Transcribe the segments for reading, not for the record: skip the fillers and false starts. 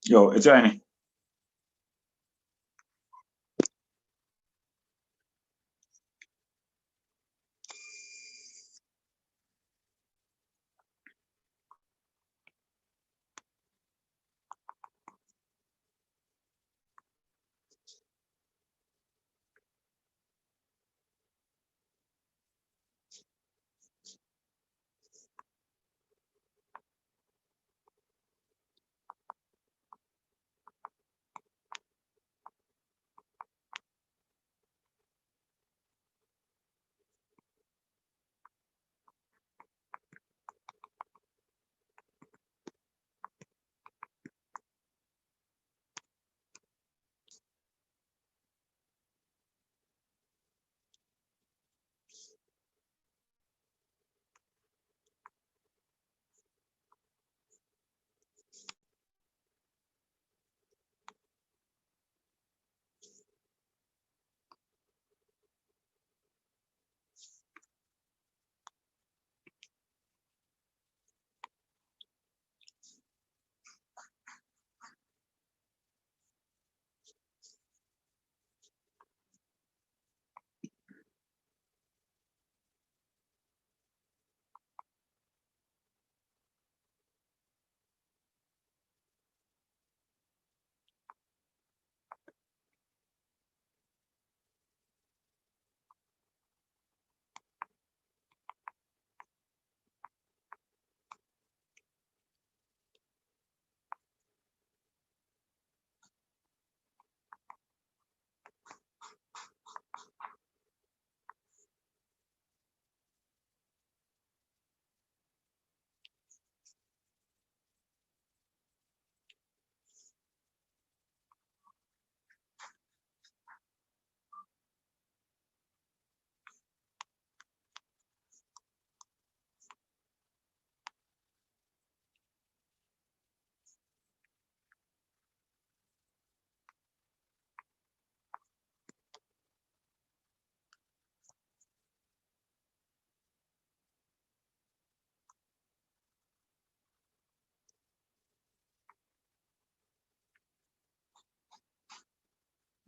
Yo, is there any?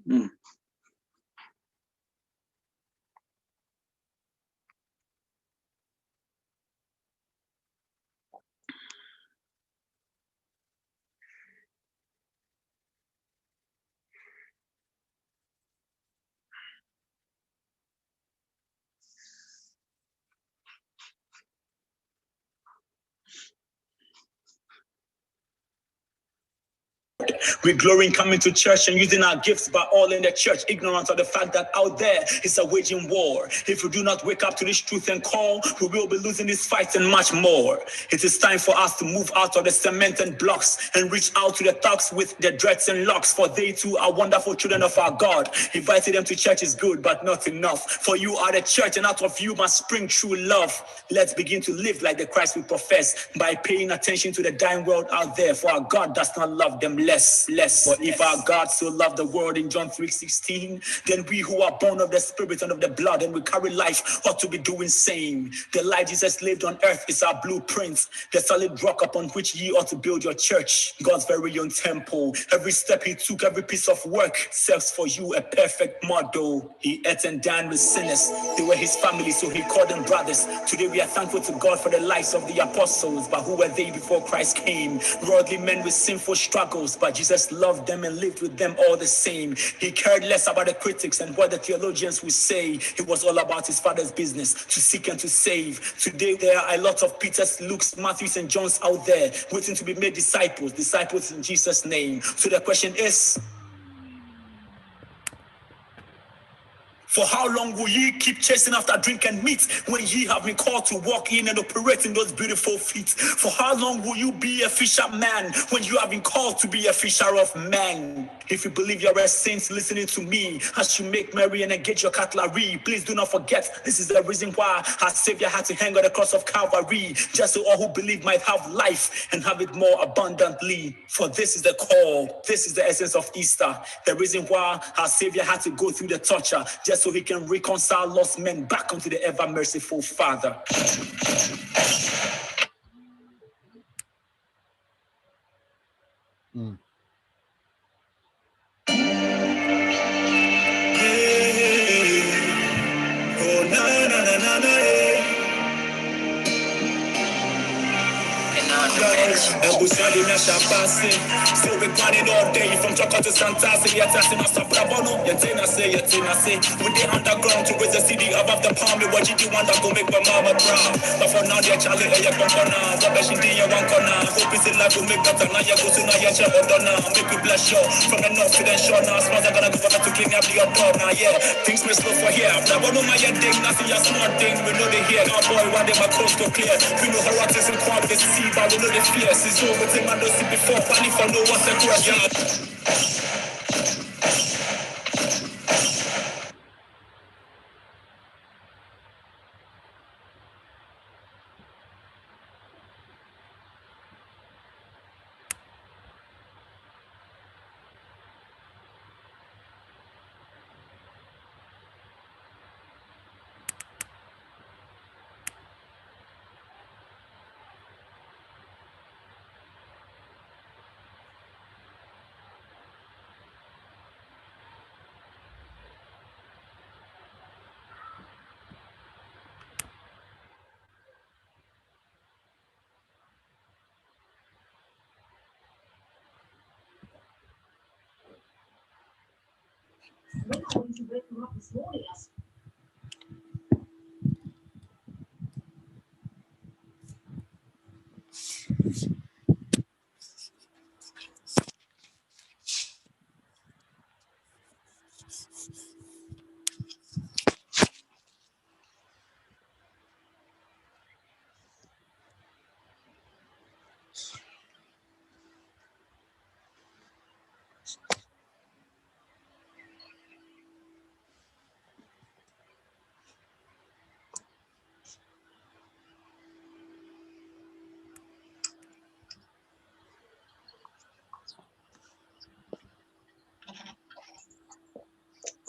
Mm. We glory in coming to church and using our gifts, but all in the church, ignorant of the fact that out there is a waging war. If we do not wake up to this truth and call, we will be losing this fight and much more. It is time for us to move out of the cement and blocks and reach out to the thugs with the dreads and locks, for they too are wonderful children of our God. Inviting them to church is good, but not enough. For you are the church, and out of you must spring true love. Let's begin to live like the Christ we profess by paying attention to the dying world out there, for our God does not love them less. For if our God so loved the world in John 3:16, then we who are born of the Spirit and of the blood and we carry life ought to be doing same. The life Jesus lived on earth is our blueprint, the solid rock upon which ye ought to build your church, God's very own temple. Every step he took, every piece of work serves for you a perfect model. He ate and dined with sinners. They were his family, so he called them brothers. Today we are thankful to God for the lives of the apostles, but who were they before Christ came? Worldly men with sinful struggles, but Jesus loved them and lived with them all the same. He cared less about the critics and what the theologians would say. It was all about his Father's business, to seek and to save. Today there are a lot of Peters, Luke's, Matthews, and Johns out there waiting to be made disciples in Jesus' name. So the question is, for how long will ye keep chasing after drink and meat when ye have been called to walk in and operate in those beautiful feet? For how long will you be a fisherman when you have been called to be a fisher of men? If you believe you're a saint listening to me as you make merry and engage your cutlery, please do not forget this is the reason why our Savior had to hang on the cross of Calvary, just so all who believe might have life and have it more abundantly. For this is the call, this is the essence of Easter, the reason why our Savior had to go through the torture, just so he can reconcile lost men back unto the ever merciful Father. passing. Still we planning all day from Choco to Santa. Say yet I see my Saprabono. Yatina say. With the underground to raise the city above the palm. What you do want to go make my mama proud. But for now, they're Charlie, you're gonna rubbish in the one corner. Hope it's in life will make better. Now you're going to know you're Odonna. Make you bless you from the north to the shore. Now, smells are gonna go over to clean up the door. Now, yeah, things may slow for here. Now, one of my ding, nothing, a smart thing. We know they hear. Our boy, one day my coast go clear. We know how artists and crowd they see, but we know they fear. Since over thing I don't see before. Funny for no one's a question.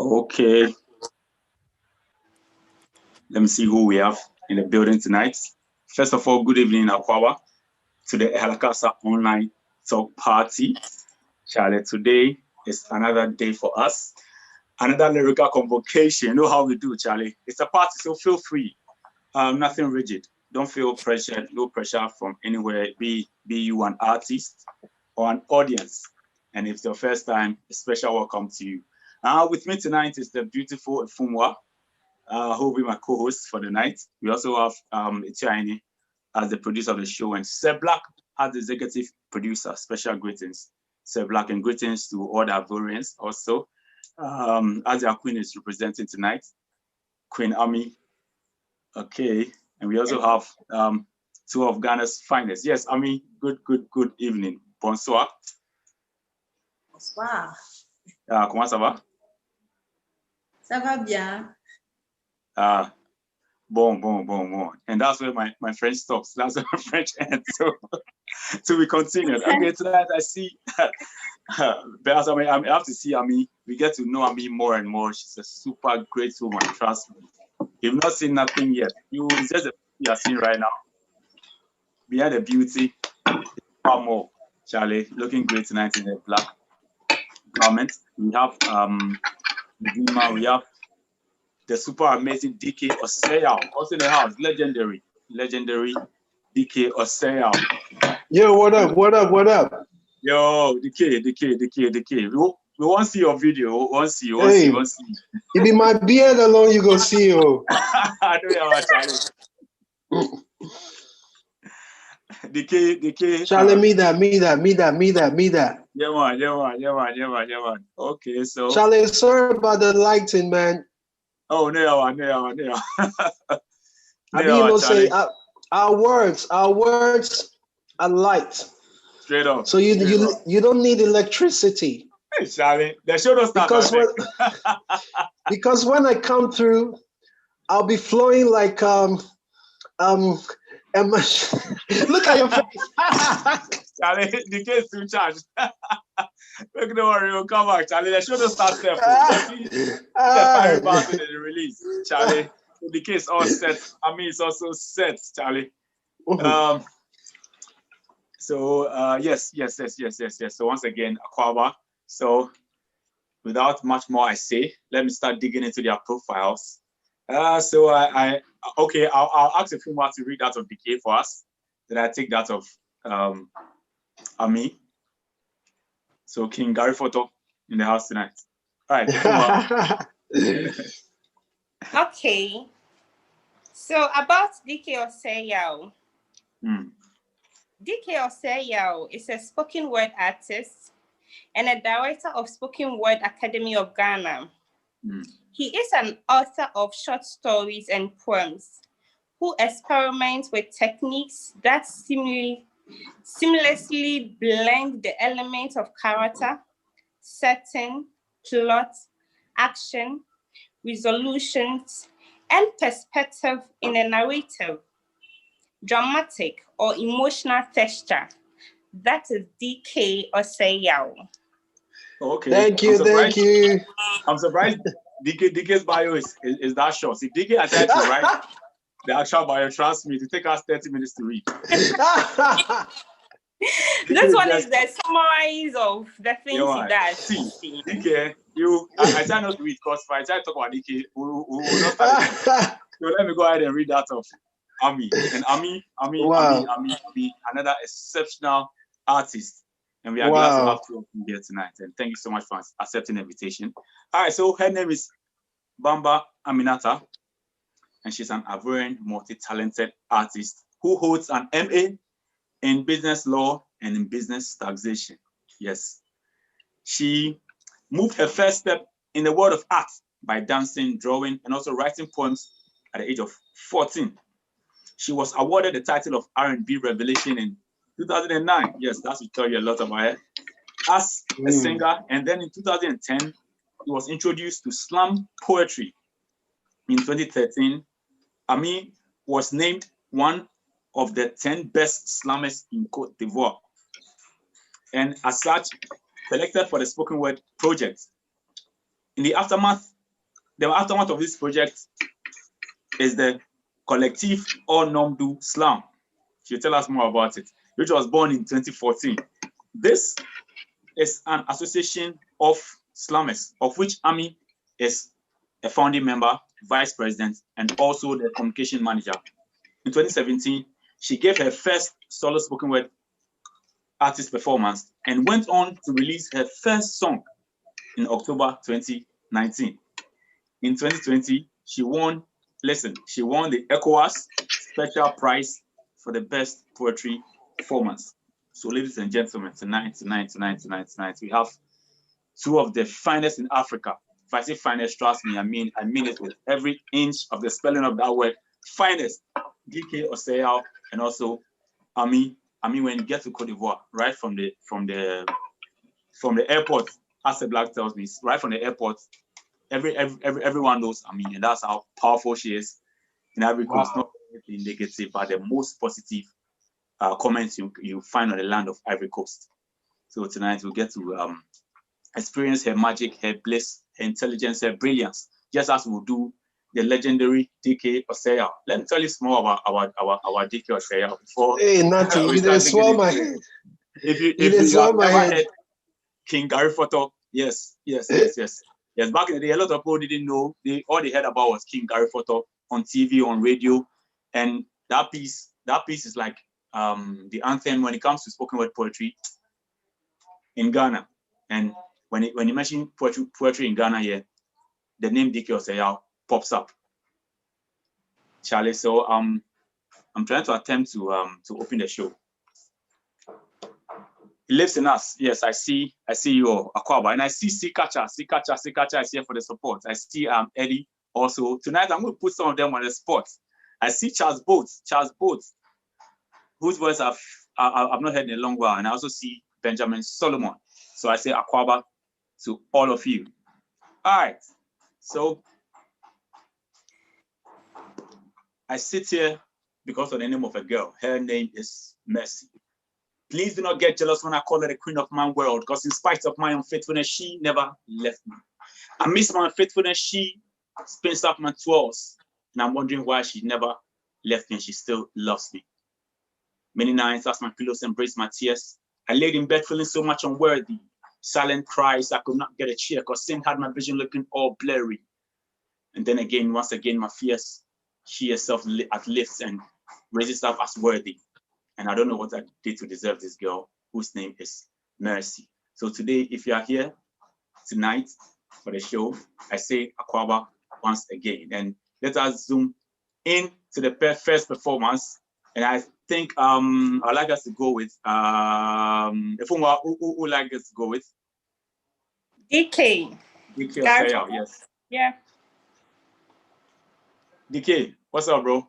Okay. Let me see who we have in the building tonight. First of all, good evening, Akwawa, to the Ehalakasa online talk party. Charlie, today is another day for us. Another lyrical convocation. You know how we do, Charlie. It's a party, so feel free. Nothing rigid. Don't feel pressured. No pressure from anywhere. Be you an artist or an audience. And if it's your first time, a special welcome to you. With me tonight is the beautiful Efumwa, who will be my co-host for the night. We also have Etiaini as the producer of the show, and Sir Black as the executive producer. Special greetings, Sir Black, and greetings to all the Ivorians also. As our queen is representing tonight, Queen Ami. Okay, and we also have two of Ghana's finest. Yes, Ami, good evening. Bonsoir. Bonsoir. Comment ça va? Ça va bien. Bon. And that's where my French stops. That's where my French ends. So we continue. Okay, tonight I see, but as I have to see Ami. We get to know Ami more and more. She's a super great woman, trust me. You've not seen nothing yet. It's just you are seeing right now. Behind the beauty, far more. Charlie, looking great tonight in the black garment. We have Zima, we have the super amazing DK Osea, also in the house, legendary DK Osea. Yo, what up? Yo, DK. We want to see your video. We want to see. It be my beard alone you go see you. I know you're Charlie. DK. Charlie, me that. Yeah, man. Okay, so. Charlie, sorry about the lighting, man. Oh, no. I mean, say our words are light. Straight up. So you don't need electricity. Hey, Charlie, they showed us because when I come through, I'll be flowing like Look at your face. Charlie, the case too charged. Don't worry, we'll come back, Charlie. They showed us that step. The fire button in the release, Charlie. The case all set. I mean, it's also set, Charlie. Yes. So once again, Akwaaba. So without much more I say, let me start digging into their profiles. I'll ask Efumwa to read that of DK for us. Then I take that of Ami. So King Gary Photo in the house tonight. All right, take over. Okay. So about DK Oseyao. DK Oseyao is a spoken word artist and a director of Spoken Word Academy of Ghana. He is an author of short stories and poems who experiments with techniques that seamlessly blend the elements of character, setting, plot, action, resolutions, and perspective in a narrative, dramatic or emotional texture. That is DK Oseyao. Okay. Thank you. I'm surprised DK's bio is that short. If DK had tried to write the actual bio, trust me, to take us 30 minutes to read. This one is the summary of the things he does. See, DK, I try not to read because if I try to talk about DK, we will not start it. So let me go ahead and read that of Ami. And Ami, another exceptional artist. And we are glad to have two of you here tonight. And thank you so much for accepting the invitation. All right, so her name is Bamba Aminata. And she's an Ivorian multi-talented artist who holds an MA in business law and in business taxation. Yes. She moved her first step in the world of art by dancing, drawing, and also writing poems at the age of 14. She was awarded the title of R&B Revelation in 2009. Yes, that should tell you a lot about her. As a singer, and then in 2010, she was introduced to slam poetry. In 2013, Ami was named one of the 10 best slammers in Côte d'Ivoire. And as such, selected for the Spoken Word project. In the aftermath of this project is the Collectif Or Nomdu Slam. She'll tell us more about it, which was born in 2014. This is an association of slammers, of which Ami is a founding member, vice president, and also the communication manager. In 2017, she gave her first solo spoken word artist performance and went on to release her first song in October 2019. In 2020, she won the ECOWAS Special Prize for the best poetry performance. So ladies and gentlemen, tonight, we have two of the finest in Africa. If I say finest, trust me, I mean it with every inch of the spelling of that word. Finest, DK Oseyao, and also Ami. When you get to Côte d'Ivoire, right from the airport, as the black tells me, right from the airport, everyone knows Ami, and that's how powerful she is in Ivory Coast. Not anything negative, but the most positive comments you find on the land of Ivory Coast. So tonight we'll get to experience her magic, her bliss, her intelligence, her brilliance, just as we'll do the legendary DK Oseyao. Let me tell you some more about our DK Oseyao before. Hey, Natty, you didn't swallow my head. If you have ever heard King Gary Photo, yes. Back in the day, a lot of people didn't know. All they heard about was King Gary Photo on TV, on radio, and that piece is like the anthem when it comes to spoken word poetry in Ghana. And when you mention poetry in Ghana here, the name DK Oseyao pops up. Charlie, so I'm trying to attempt to open the show. He lives in us. Yes, I see you, Akwaba, and I see Sikacha is here for the support. I see Eddie also. Tonight I'm going to put some of them on the spot. I see Charles Boats, whose voice I've not heard in a long while, and I also see Benjamin Solomon. So I say Akwaba to all of you. All right, so I sit here because of the name of a girl. Her name is Mercy. Please do not get jealous when I call her the queen of my world, because in spite of my unfaithfulness, she never left me. I miss my unfaithfulness. She spins up my 12s, and I'm wondering why she never left me and she still loves me. Many nights, as my pillows embraced my tears, I laid in bed feeling so much unworthy. Silent cries, I could not get a cheer because sin had my vision looking all blurry. And then again, once again, my fears, she herself uplifts and raises up as worthy. And I don't know what I did to deserve this girl, whose name is Mercy. So today, if you are here tonight for the show, I say Akwaaba once again. And let us zoom in to the first performance. And I think I'd like us to go with, who like us to go with? DK. DK Osaya, yes. Yeah. DK, what's up, bro?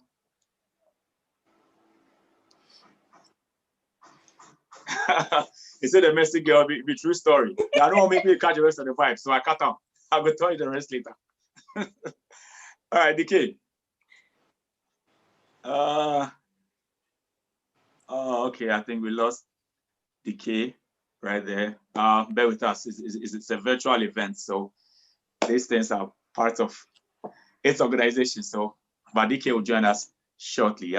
He said the Mercy girl be true story. I don't want me to catch the rest of the vibe, so I cut out. I'll go tell you the rest later. All right, DK. Okay, I think we lost DK right there. Bear with us. It's a virtual event, so these things are part of its organization. So, but DK will join us shortly.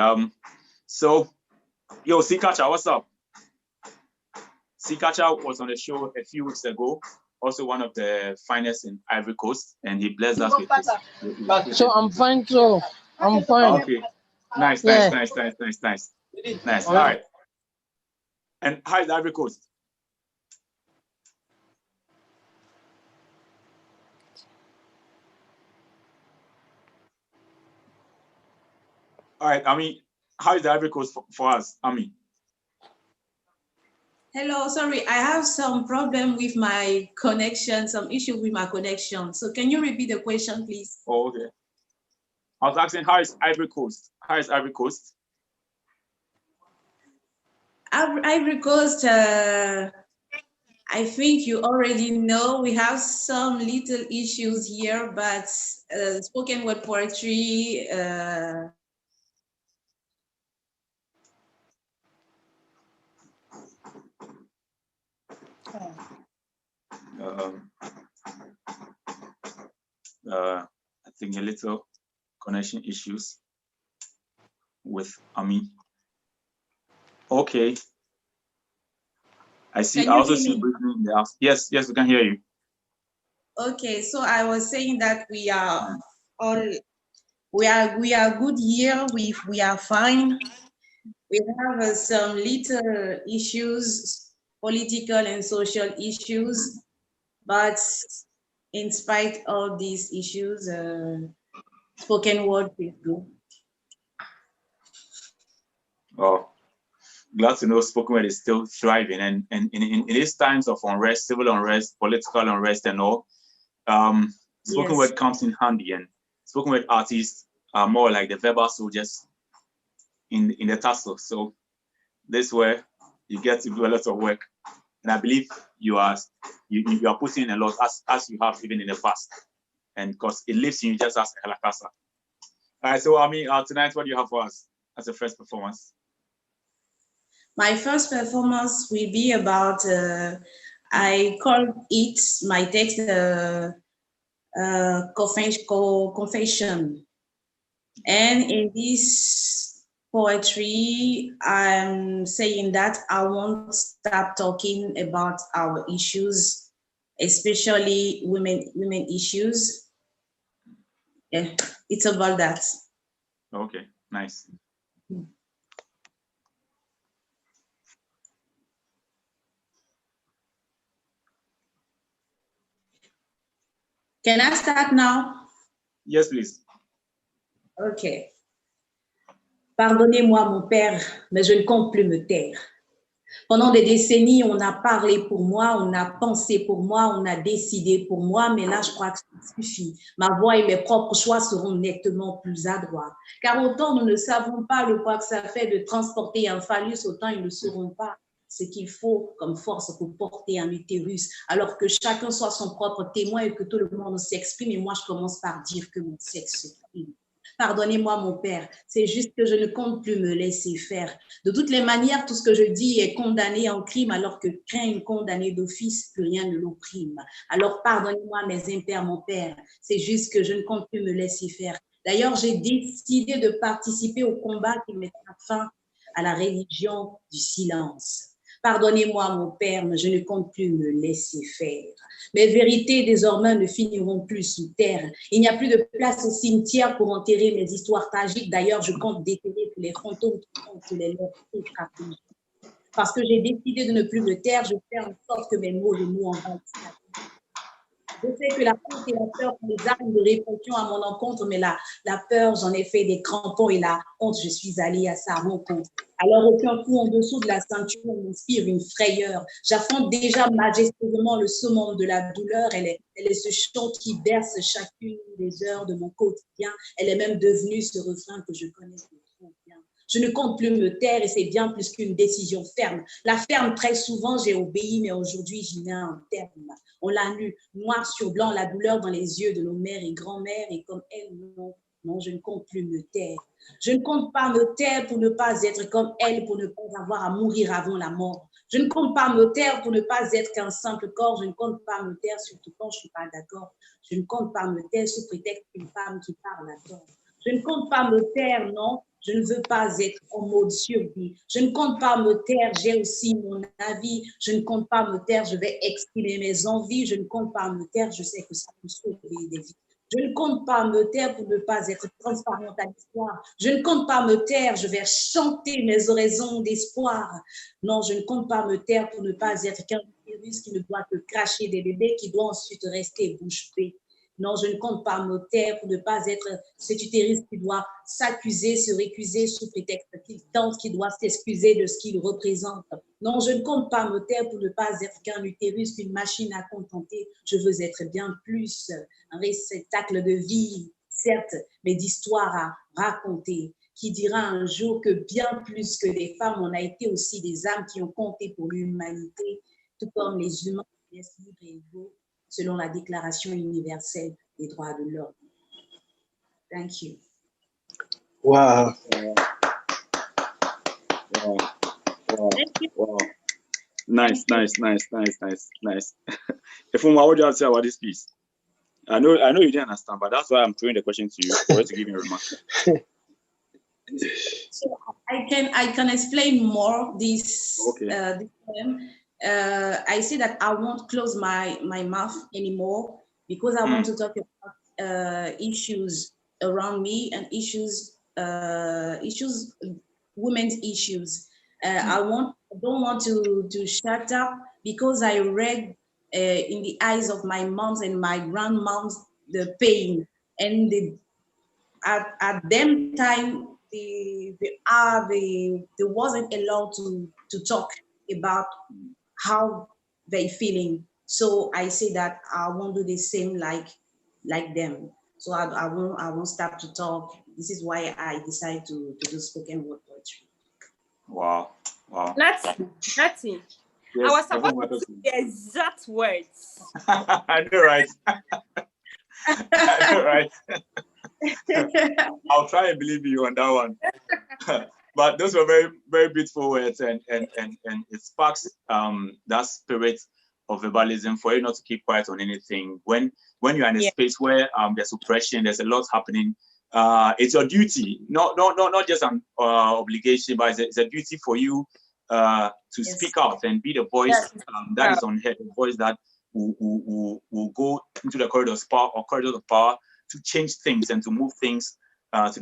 So, yo, Sikacha, what's up? Sikacha was on the show a few weeks ago, also one of the finest in Ivory Coast, and he blessed us with his So I'm fine, so I'm fine. Okay, nice. Yeah. Nice. All right. And how is Ivory Coast? All right, Ami, how is the Ivory Coast for us, Ami? Hello, sorry, I have some problem with my connection, some issue with my connection. So can you repeat the question, please? Oh, okay. I was asking, how is Ivory Coast? Ivory Coast, I think you already know we have some little issues here, but spoken word poetry, I think a little connection issues with Ami. Okay. I also see Brittany in the house. Yes, we can hear you. Okay, so I was saying that we are good here. We are fine. We have some little issues, political and social issues, but in spite of these issues, spoken word is good. Oh, glad to know spoken word is still thriving, and in these times of unrest, civil unrest, political unrest, and all, spoken word comes in handy, and spoken word artists are more like the verbal soldiers in the tussle. So this is where you get to do a lot of work, and I believe you are putting in a lot as you have even in the past, and because it lives in you just as Ehalakasa. All right, so Ami, tonight what do you have for us as a first performance? My first performance will be about, I call it my text confession. And in this poetry, I'm saying that I won't stop talking about our issues, especially women issues. Yeah, it's about that. Okay, nice. Can I start now? Yes, please. Ok. Pardonnez-moi, mon père, mais je ne compte plus me taire. Pendant des décennies, on a parlé pour moi, on a pensé pour moi, on a décidé pour moi, mais là, je crois que ça suffit. Ma voix et mes propres choix seront nettement plus adroits. Car autant nous ne savons pas le poids que ça fait de transporter un phallus, autant ils ne sauront pas ce qu'il faut comme force pour porter un utérus, alors que chacun soit son propre témoin et que tout le monde s'exprime. Et moi, je commence par dire que mon sexe s'exprime. Pardonnez-moi, mon père, c'est juste que je ne compte plus me laisser faire. De toutes les manières, tout ce que je dis est condamné en crime, alors que craigne condamné d'office, plus rien ne l'opprime. Alors pardonnez-moi mes impairs, mon père, c'est juste que je ne compte plus me laisser faire. D'ailleurs, j'ai décidé de participer au combat qui mettra fin à la religion du silence. Pardonnez-moi, mon père, mais je ne compte plus me laisser faire. Mes vérités désormais ne finiront plus sous terre. Il n'y a plus de place au cimetière pour enterrer mes histoires tragiques. D'ailleurs, je compte déterrer tous les fantômes qui comptent les lèvres stratégiques. Parce que j'ai décidé de ne plus me taire, je fais en sorte que mes mots envahissent la vie. Je sais que la honte et la peur sont des armes de répression à mon encontre, mais la peur, j'en ai fait des crampons et la honte, je suis allée à sa rencontre. Alors, aucun coup en dessous de la ceinture m'inspire une frayeur. J'affronte déjà majestueusement le summum de la douleur. Elle est ce chant qui berce chacune des heures de mon quotidien. Elle est même devenue ce refrain que je connais trop bien. Je ne compte plus me taire et c'est bien plus qu'une décision ferme. La ferme, très souvent, j'ai obéi, mais aujourd'hui, j'y mets un terme. On l'a lu, noir sur blanc, la douleur dans les yeux de nos mères et grand-mères. Et comme elles, non, je ne compte plus me taire. Je ne compte pas me taire pour ne pas être comme elles, pour ne pas avoir à mourir avant la mort. Je ne compte pas me taire pour ne pas être qu'un simple corps. Je ne compte pas me taire, surtout quand je ne suis pas d'accord. Je ne compte pas me taire sous prétexte qu'une femme qui parle à tort. Je ne compte pas me taire, non. Je ne veux pas être en mode survie. Je ne compte pas me taire, j'ai aussi mon avis. Je ne compte pas me taire, je vais exprimer mes envies. Je ne compte pas me taire, je sais que ça peut sauver des vies. Je ne compte pas me taire pour ne pas être transparente à l'histoire. Je ne compte pas me taire, je vais chanter mes oraisons d'espoir. Non, je ne compte pas me taire pour ne pas être qu'un virus qui ne doit que cracher des bébés, qui doit ensuite rester bouche bée. Non, je ne compte pas me taire pour ne pas être cet utérus qui doit s'accuser, se récuser sous prétexte qu'il tente, qui doit s'excuser de ce qu'il représente. Non, je ne compte pas me taire pour ne pas être qu'un utérus, qu'une machine à contenter. Je veux être bien plus, un réceptacle de vie, certes, mais d'histoire à raconter. Qui dira un jour que bien plus que des femmes, on a été aussi des âmes qui ont compté pour l'humanité, tout comme les humains naissent libres et égaux, selon la Déclaration universelle des droits de l'homme. Thank you. Wow. Wow. Wow. Nice. Efuma, what do you have to say about this piece? I know you didn't understand, but that's why I'm throwing the question to you for you to give me a remark. So I can explain more this. Okay. This I say that I won't close my mouth anymore because I want to talk about issues around me and issues, women's issues. I don't want to shut up because I read in the eyes of my moms and my grandmoms the pain and at them time they wasn't allowed to talk about how they feeling. So I say that I won't do the same like them. So I won't stop to talk. This is why I decided to do spoken word poetry. Wow. Nothing. Yes, I was supposed to say the exact words. I know, right? I know, right? I'll try and believe you on that one. But those were very, very beautiful words, and it sparks that spirit of verbalism for you not to keep quiet on anything. When you're in a space where there's oppression, there's a lot happening. It's your duty, not just an obligation, but it's a duty for you to speak out and be the voice that is unheard, the voice that will go into the corridors of power to change things and to move things to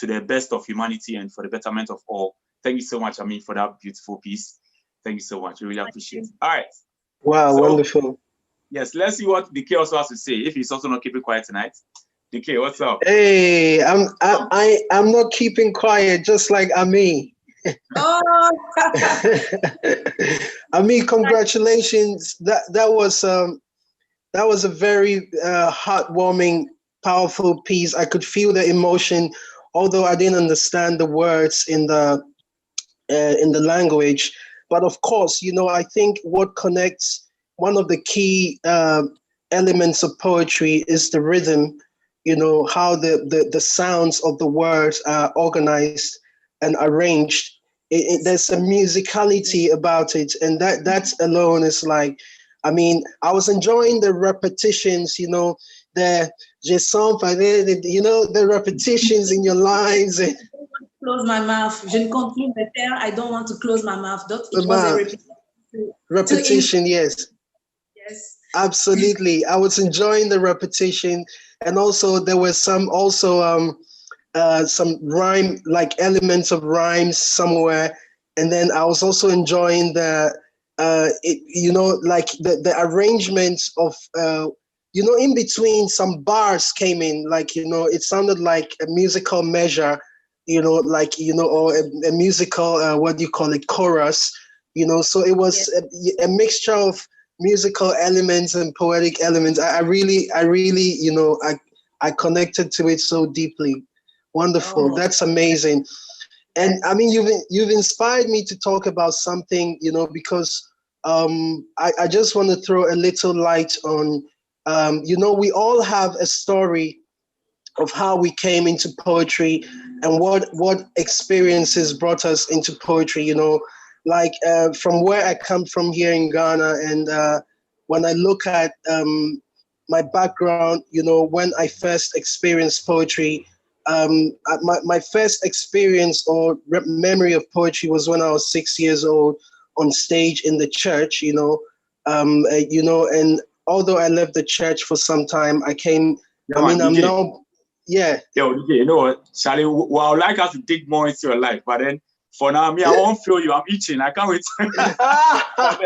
the best of humanity and for the betterment of all. Thank you so much, Amin, for that beautiful piece. Thank you so much. We really appreciate it. All right. Wow, so, wonderful. Yes, let's see what DK also has to say. If he's also not keeping quiet tonight. DK, what's up? Hey, I'm not keeping quiet, just like Amin. Oh. Amin, congratulations. That was a very heartwarming, powerful piece. I could feel the emotion, although I didn't understand the words in the language. But of course, I think what connects, one of the key elements of poetry is the rhythm. How the sounds of the words are organized and arranged. There's a musicality about it, and that alone is like, I mean, I was enjoying the repetitions, the repetitions in your lines. Close my mouth. Je ne compte plus me taire. I don't want to close my mouth. It was a repetition. Yes. Yes. Absolutely. I was enjoying the repetition, and also there was some rhyme, like elements of rhymes somewhere. And then I was also enjoying like the arrangements of, in between some bars came in, like, it sounded like a musical measure, or a musical, what do you call it, chorus, so it was a mixture of musical elements and poetic elements. I really, I connected to it so deeply. Wonderful. Oh. That's amazing. And I mean, you've inspired me to talk about something, because I just want to throw a little light on, we all have a story of how we came into poetry and what experiences brought us into poetry, like from where I come from here in Ghana. And when I look at my background, when I first experienced poetry, my first experience or memory of poetry was when I was 6 years old on stage in the church, and although I left the church for some time, I came, I'm DJ. now, yeah. Yo, DJ, you know what, Charlie, well, I would like us to dig more into your life, but then for now, I won't feel you. I'm itching. I can't wait. Because I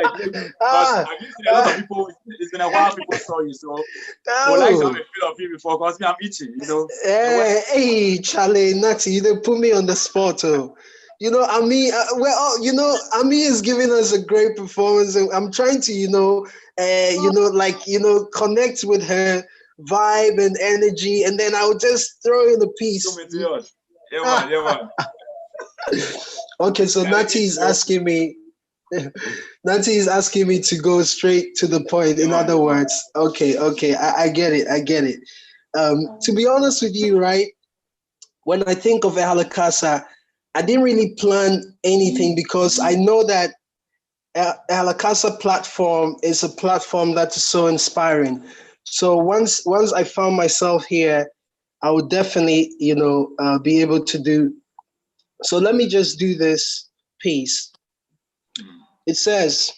used to a lot of people. It's been a while people saw you, so I would like to have a feel of you before. Because I'm itching, Hey, Charlie, Natty, you put me on the spot, Ami, Ami is giving us a great performance, and I'm trying to, connect with her vibe and energy, and then I'll just throw in a piece. Yeah. Okay, so Natty is asking me. Nancy is asking me to go straight to the point. In other words, okay, I get it. To be honest with you, right? When I think of Ehalakasa, I didn't really plan anything because I know that Ehalakasa platform is a platform that is so inspiring. So once I found myself here, I would definitely, be able to do. So let me just do this piece. It says,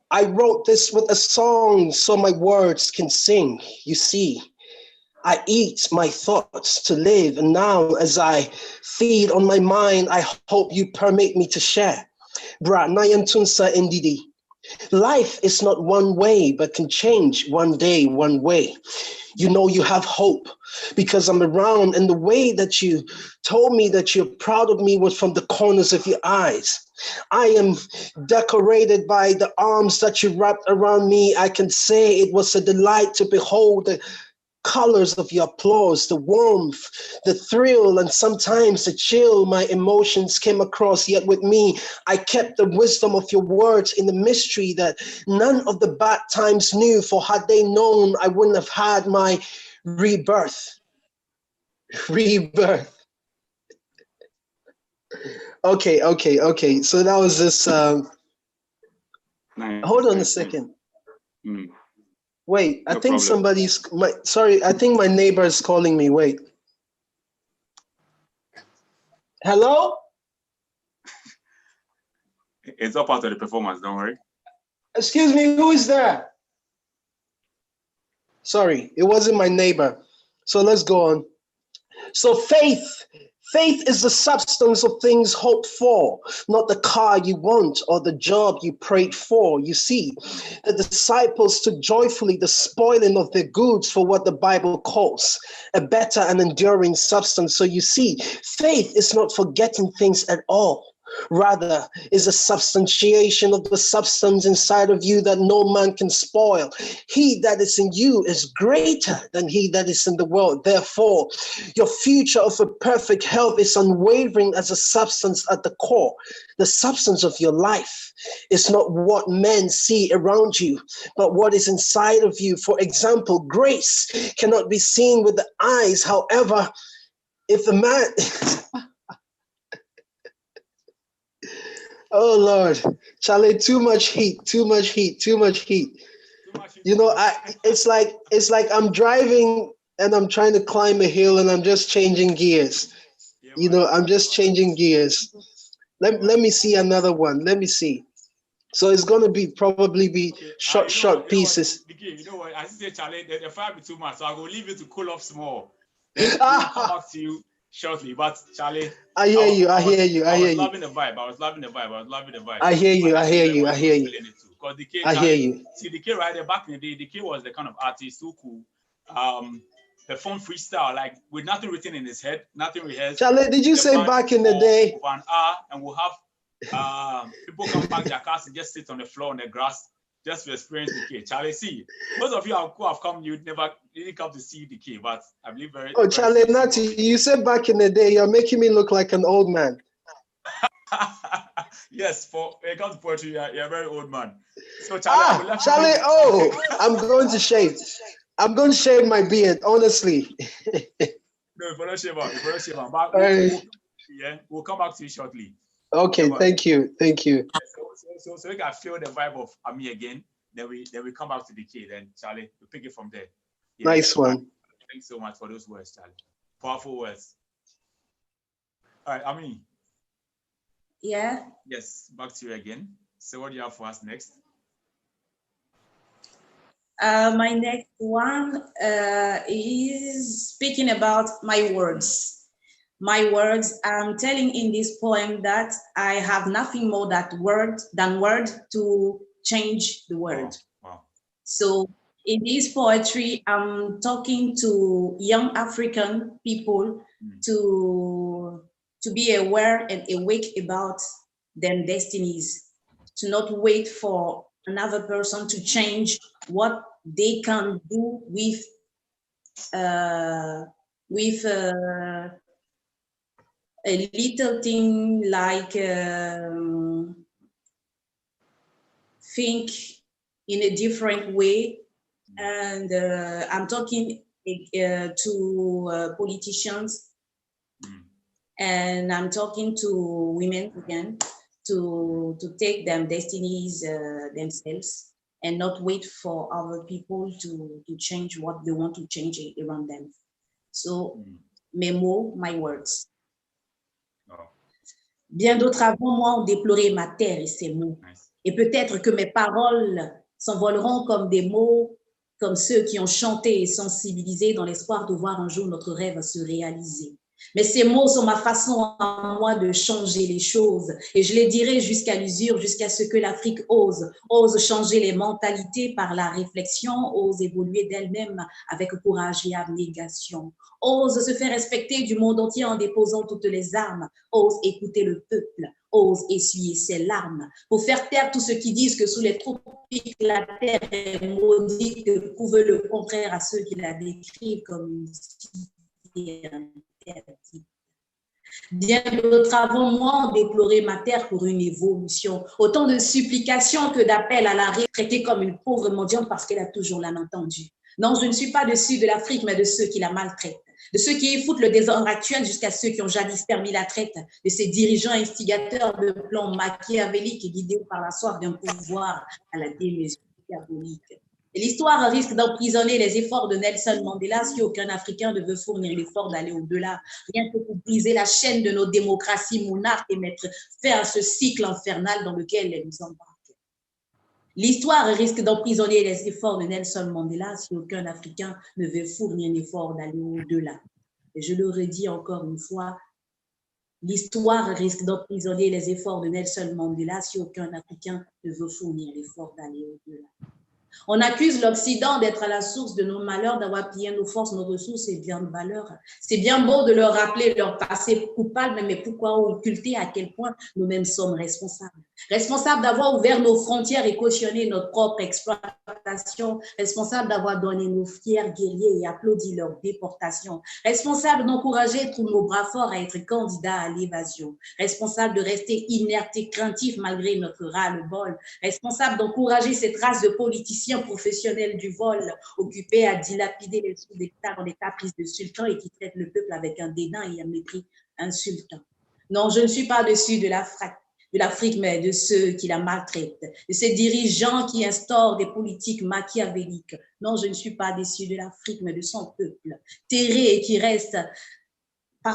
I wrote this with a song so my words can sing. You see, I eat my thoughts to live, and now as I feed on my mind, I hope you permit me to share. Bra Nayan Tunsa Ndidi. Life is not one way, but can change one day, one way. You know you have hope because I'm around, and the way that you told me that you're proud of me was from the corners of your eyes. I am decorated by the arms that you wrapped around me. I can say it was a delight to behold the colors of your applause, the warmth, the thrill, and sometimes the chill my emotions came across. Yet with me, I kept the wisdom of your words in the mystery that none of the bad times knew, for had they known, I wouldn't have had my rebirth. Okay. So that was this. Nice. Hold on a second. Wait, I think somebody's. I think my neighbor is calling me. Wait. Hello? It's all part of the performance, don't worry. Excuse me, who is there? Sorry, it wasn't my neighbor. So let's go on. So faith is the substance of things hoped for, not the car you want or the job you prayed for. You see, the disciples took joyfully the spoiling of their goods for what the Bible calls a better and enduring substance. So you see, faith is not forgetting things at all. Rather, is a substantiation of the substance inside of you that no man can spoil. He that is in you is greater than he that is in the world. Therefore, your future of a perfect health is unwavering as a substance at the core. The substance of your life is not what men see around you, but what is inside of you. For example, grace cannot be seen with the eyes. However, if a man... Oh Lord, Charlie, too much heat. You know, it's like I'm driving and I'm trying to climb a hill and I'm just changing gears. I'm just changing gears. Let me see another one. Let me see. So it's gonna probably be short pieces. You know what? I say, Charlie, the fire be too much, so I will leave you to cool off small. Then we'll come back to you shortly. But Charlie, I hear you. I hear you. I I hear was you. loving the vibe. I was loving the vibe. I was loving the vibe. I hear you. But I hear you. I hear you. feeling it too. Because the kid, I hear you. see the kid right there back in the day. The kid was the kind of artist who could perform freestyle, like with nothing written in his head, nothing rehearsed. Charlie, did you say back in the day? For an hour, and we'll have people come back their cars and just sit on the floor on the grass just to experience the kid. Charlie, see, most of you who have come, you didn't come to see the kid, but I believe very. Oh, Charlie, Nati, you said back in the day, you're making me look like an old man. Yes, when it comes to poetry, you're a very old man. So Charlie, Charlie, I'm going to shave. I'm going to shave my beard, honestly. No, if I don't shave on. But we'll come back to you shortly. Okay, thank you. So we can feel the vibe of Ami again. Then we come back to the kid, and Charlie, we pick it from there. Yeah, nice one. Thanks so much for those words, Charlie. Powerful words. All right, Ami. Yeah. Yes, back to you again. So what do you have for us next? My next one is speaking about my words. My words, I'm telling in this poem that I have nothing more than word to change the world. Wow. So in this poetry, I'm talking to young African people to be aware and awake about their destinies, to not wait for another person to change what they can do with a little thing like think in a different way. And I'm talking to politicians, and I'm talking to women again to take them destinies themselves and not wait for other people to change what they want to change around them. So, mes mots, my words. Bien d'autres avant moi ont déploré ma terre et ses mots. Et peut-être que mes paroles s'envoleront comme des mots, comme ceux qui ont chanté et sensibilisé dans l'espoir de voir un jour notre rêve se réaliser. Mais ces mots sont ma façon à moi de changer les choses. Et je les dirai jusqu'à l'usure, jusqu'à ce que l'Afrique ose changer les mentalités par la réflexion, ose évoluer d'elle-même avec courage et abnégation. Ose se faire respecter du monde entier en déposant toutes les armes. Ose écouter le peuple. Ose essuyer ses larmes. Pour faire taire tous ceux qui disent que sous les tropiques, la terre est maudite, que prouvent le contraire à ceux qui la décrivent comme une cité interdite. Bien d'autres avant moi ont déploré ma terre pour une évolution. Autant de supplications que d'appels à la traitée comme une pauvre mendiante parce qu'elle a toujours la main tendue. Non, je ne suis pas dessus de l'Afrique, mais de ceux qui la maltraitent. De ceux qui y foutent le désordre actuel jusqu'à ceux qui ont jadis permis la traite, de ces dirigeants instigateurs de plans machiavéliques et guidés par la soif d'un pouvoir à la démesure diabolique. Et l'histoire risque d'emprisonner les efforts de Nelson Mandela si aucun Africain ne veut fournir l'effort d'aller au-delà, rien que pour briser la chaîne de nos démocraties monarques et mettre fin à ce cycle infernal dans lequel elles nous embarquent. L'histoire risque d'emprisonner les efforts de Nelson Mandela si aucun Africain ne veut fournir l'effort d'aller au-delà. Et je le redis encore une fois, l'histoire risque d'emprisonner les efforts de Nelson Mandela si aucun Africain ne veut fournir l'effort d'aller au-delà. On accuse l'Occident d'être à la source de nos malheurs, d'avoir pillé nos forces, nos ressources et bien de valeurs. C'est bien beau de leur rappeler leur passé coupable, mais pourquoi occulter à quel point nous-mêmes sommes responsables? Responsables d'avoir ouvert nos frontières et cautionné notre propre exploitation. Responsables d'avoir donné nos fiers guerriers et applaudi leur déportation. Responsables d'encourager tous nos bras forts à être candidats à l'évasion. Responsables de rester inertes et craintifs malgré notre ras-le-bol. Responsables d'encourager cette race de politiciens professionnels du vol, occupés à dilapider les sous d'État dans des caprices de sultans et qui traitent le peuple avec un dédain et un mépris insultant. Non, je ne suis pas dessus de l'Afrique, mais de ceux qui la maltraitent, de ces dirigeants qui instaurent des politiques machiavéliques. Non, je ne suis pas déçue de l'Afrique, mais de son peuple, terré et qui reste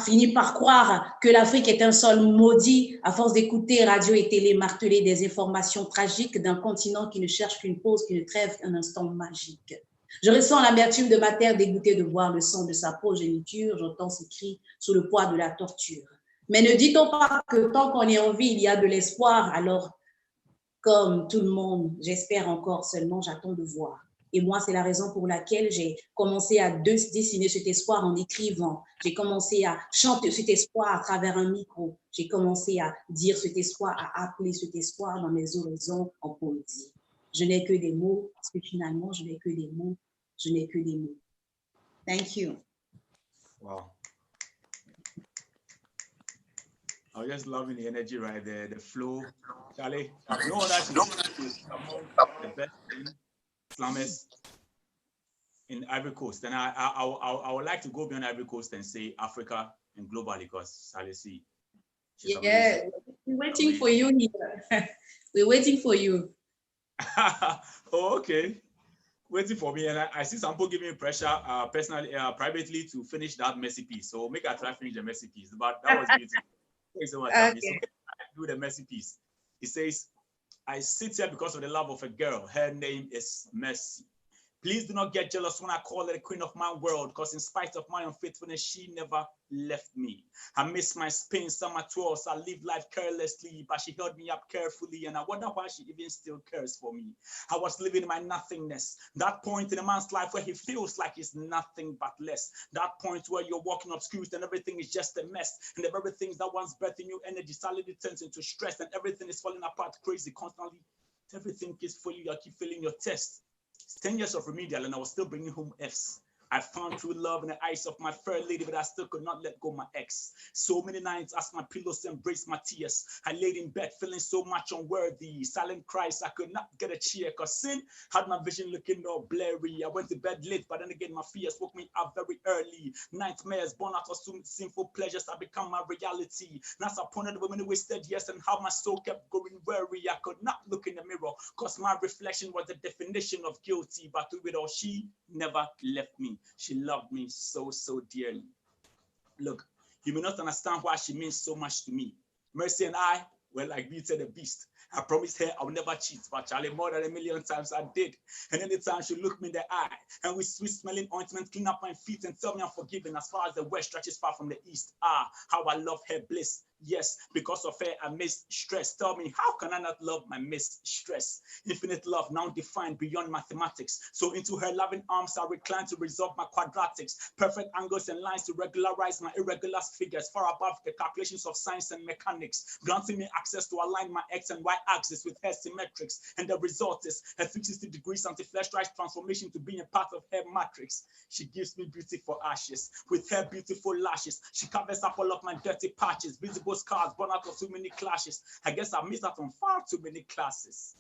finit par croire que l'Afrique est un sol maudit à force d'écouter radio et télé marteler des informations tragiques d'un continent qui ne cherche qu'une pause, qu'une trêve, un instant magique. Je ressens l'amertume de ma terre dégoûtée de boire le sang de sa progéniture. J'entends ses cris sous le poids de la torture. Mais ne dit-on pas que tant qu'on est en vie, il y a de l'espoir? Alors, comme tout le monde, j'espère encore, seulement j'attends de voir. Et moi, c'est la raison pour laquelle j'ai commencé à dessiner cet espoir en écrivant. J'ai commencé à chanter cet espoir à travers un micro. J'ai commencé à dire cet espoir, à appeler cet espoir dans mes horizons en poésie. Je n'ai que des mots, parce que finalement, je n'ai que des mots. Je n'ai que des mots. Thank you. Wow. I was just loving the energy right there, the flow. Charlie, no one actually is among the best Islamists in Ivory Coast. And I would like to go beyond Ivory Coast and say Africa and globally, because Charlie C. Yeah, we're waiting for you here. We're waiting for you. Oh, okay. Waiting for me, and I see some people giving me pressure personally, privately, to finish that messy piece. So make I try to finish the messy piece. But that was beautiful. Thanks so much. Okay. So I do the messy piece. He says, I sit here because of the love of a girl. Her name is Mercy. Please do not get jealous when I call her the queen of my world, because in spite of my unfaithfulness, she never left me. I miss my Spain summer tours. I live life carelessly, but she held me up carefully, and I wonder why she even still cares for me. I was living in my nothingness, that point in a man's life where he feels like he's nothing but less, that point where you're walking obscure and everything is just a mess, and the very things that once birthing you energy suddenly turns into stress, and everything is falling apart crazy constantly. Everything is for you. I keep failing your test. 10 years of remedial and I was still bringing home Fs. I found true love in the eyes of my fair lady, but I still could not let go of my ex. So many nights as my pillows embraced my tears, I laid in bed feeling so much unworthy. Silent cries, I could not get a cheer, cause sin had my vision looking all blurry. I went to bed late, but then again my fears woke me up very early. Nightmares born out of sinful pleasures have become my reality. Now I pondered the women wasted years and how my soul kept going weary. I could not look in the mirror, cause my reflection was the definition of guilty. But through it all, she never left me. She loved me so, so dearly. Look, you may not understand why she means so much to me. Mercy and I were like Beauty and the Beast. I promised her I would never cheat, but Charlie, more than a million times I did. And anytime she looked me in the eye, and with sweet smelling ointment, clean up my feet and tell me I'm forgiven as far as the west stretches far from the east. Ah, how I love her bliss. Yes, because of her, I miss stress. Tell me, how can I not love my miss stress? Infinite love now defined beyond mathematics. So into her loving arms, I recline to resolve my quadratics. Perfect angles and lines to regularize my irregular figures, far above the calculations of science and mechanics. Granting me access to align my X and Y axis with her symmetrics. And the result is a 360 degrees anti-flash-drive transformation to being a part of her matrix. She gives me beauty for ashes. With her beautiful lashes, she covers up all of my dirty patches, visible scars born out of too many clashes. I guess I missed out on far too many classes.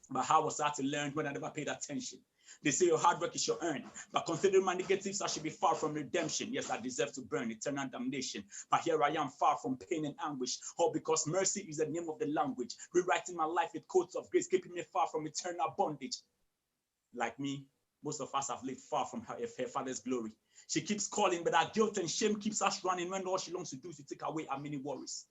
But how was I to learn when I never paid attention? They say your hard work is your earn, but considering my negatives, I should be far from redemption. Yes, I deserve to burn eternal damnation, but here I am far from pain and anguish, all because mercy is the name of the language, rewriting my life with coats of grace, keeping me far from eternal bondage. Like me, most of us have lived far from her father's glory. She keeps calling, but our guilt and shame keeps us running when all she longs to do is to take away our many worries.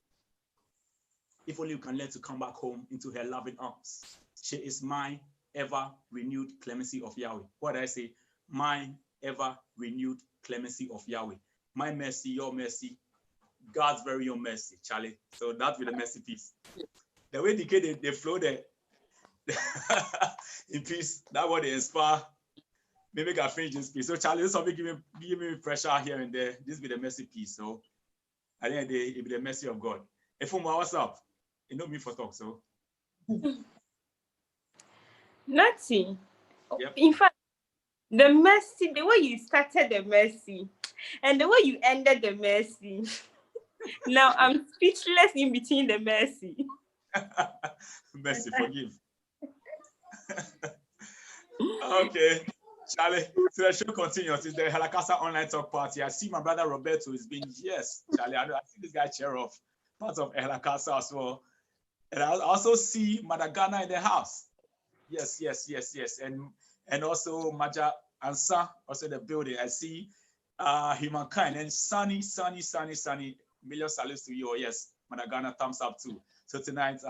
If only you can learn to come back home into her loving arms. She is my ever renewed clemency of Yahweh. What did I say? My ever renewed clemency of Yahweh. My mercy, your mercy, God's very own mercy, Charlie. So that's with the mercy piece. The way they flow there in peace, that what they inspire. Maybe I finish this piece. So Charlie, this will be giving me pressure here and there. This be the mercy piece. So at the end of the day, it be the mercy of God. If what's up? You know me for talk, so. Nothing. Yep. In fact, the mercy, the way you started the mercy, and the way you ended the mercy. Now I'm speechless in between the mercy. Mercy, forgive. Okay, Charlie. So the show continues. It's the Ehalakasa online talk party. I see my brother Roberto has been, yes, Charlie. I see this guy chair off, part of Ehalakasa as well. And I also see Madagana in the house. Yes. And also Maja Ansa, also the building. I see Humankind and Sunny. Million salutes to you. Oh, yes, Madagana, thumbs up too. So tonight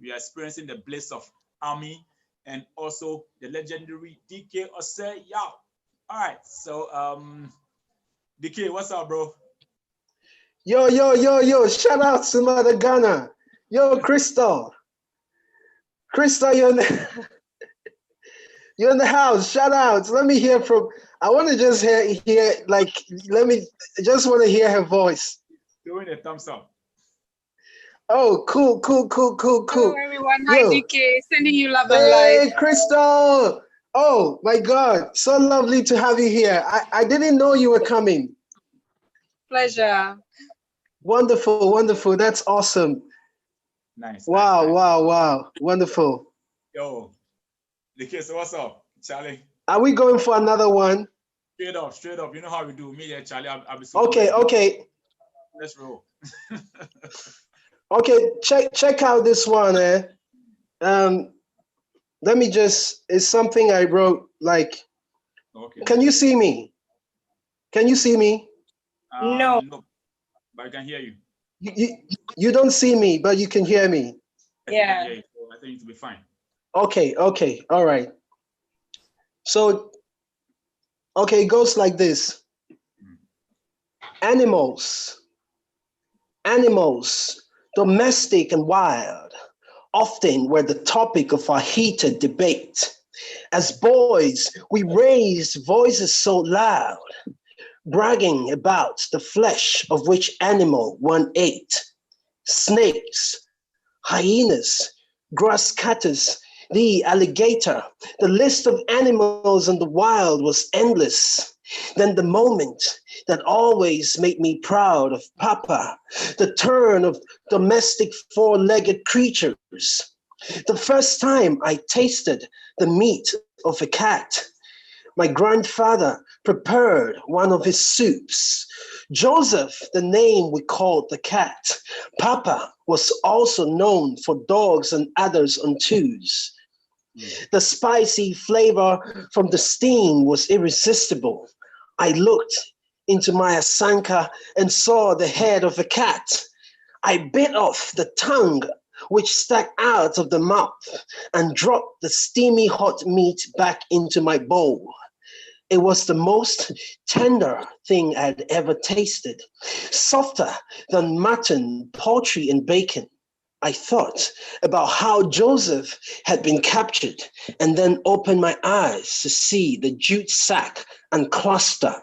we are experiencing the bliss of Army and also the legendary DK Osei Yao. All right, so DK, what's up, bro? Yo, shout out to Mother Ghana. Yo, Crystal, you're in the, you're in the house. Shout out. Let me hear from, I want to just hear like, just want to hear her voice. Doing a thumbs up. Oh, cool. Hello, everyone. Hi, Yo. DK. Sending you love and Hey, light. Crystal. Oh, my God. So lovely to have you here. I didn't know you were coming. Pleasure. Wonderful. That's awesome. Nice. Wow. Wonderful. Yo, DK, so what's up, Charlie? Are we going for another one? Straight up. You know how we do. Me and Charlie, I'll be so okay. Let's roll. Okay, check out this one. Let me just, it's something I wrote, like, okay. Can you see me? No. No, but I can hear you. You don't see me, but you can hear me. Yeah. I think it'll be fine. Okay, all right. So, okay, it goes like this. Animals, domestic and wild, often were the topic of our heated debate. As boys, we raised voices so loud, bragging about the flesh of which animal one ate. Snakes, hyenas, grass cutters, the alligator. The list of animals in the wild was endless. Then the moment that always made me proud of Papa, the turn of domestic four-legged creatures. The first time I tasted the meat of a cat, my grandfather prepared one of his soups. Joseph, the name we called the cat. Papa was also known for dogs and others on twos. The spicy flavor from the steam was irresistible. I looked into my asanka and saw the head of a cat. I bit off the tongue which stuck out of the mouth and dropped the steamy hot meat back into my bowl. It was the most tender thing I'd ever tasted, softer than mutton, poultry, and bacon. I thought about how Joseph had been captured and then opened my eyes to see the jute sack and cluster.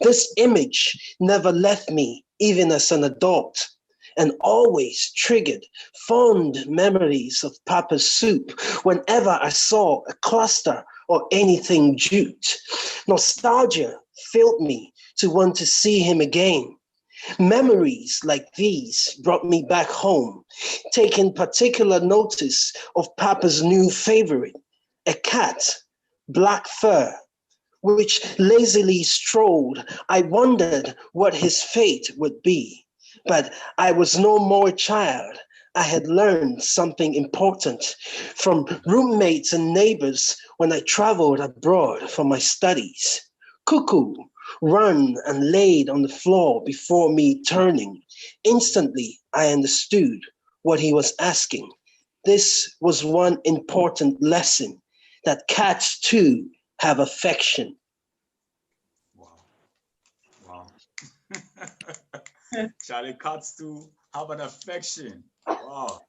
This image never left me, even as an adult, and always triggered fond memories of Papa's soup whenever I saw a cluster or anything jute. Nostalgia filled me to want to see him again. Memories like these brought me back home, taking particular notice of Papa's new favorite, a cat, black fur, which lazily strolled. I wondered what his fate would be, but I was no more a child. I had learned something important from roommates and neighbors when I traveled abroad for my studies. Cuckoo, run and laid on the floor before me, turning. Instantly, I understood what he was asking. This was one important lesson, that cats too have affection. Wow. Charlie, cats too have an affection. Wow.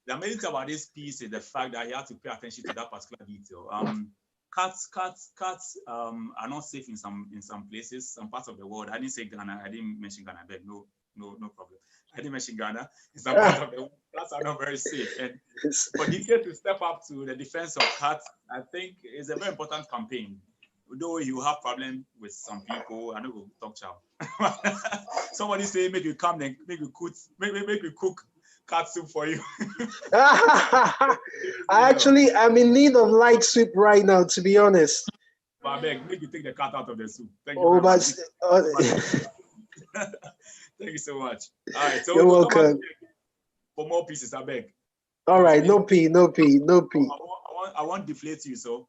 The amazing thing about this piece is the fact that you have to pay attention to that particular detail. Cats are not safe in some places, some parts of the world. I didn't say Ghana. I didn't mention Ghana. But no problem. I didn't mention Ghana. In some parts of the world, cats are not very safe. And for DK to step up to the defense of cats, I think is a very important campaign. Though you have problem with some people, I know we'll talk chow. Somebody say make you come and make you cook cat soup for you. I'm in need of light soup right now, to be honest. But I beg, make you take the cat out of the soup. Thank you very much. Thank you so much. All right, so you're welcome. For more pieces, I beg. All right, no pee. I want to deflate you, so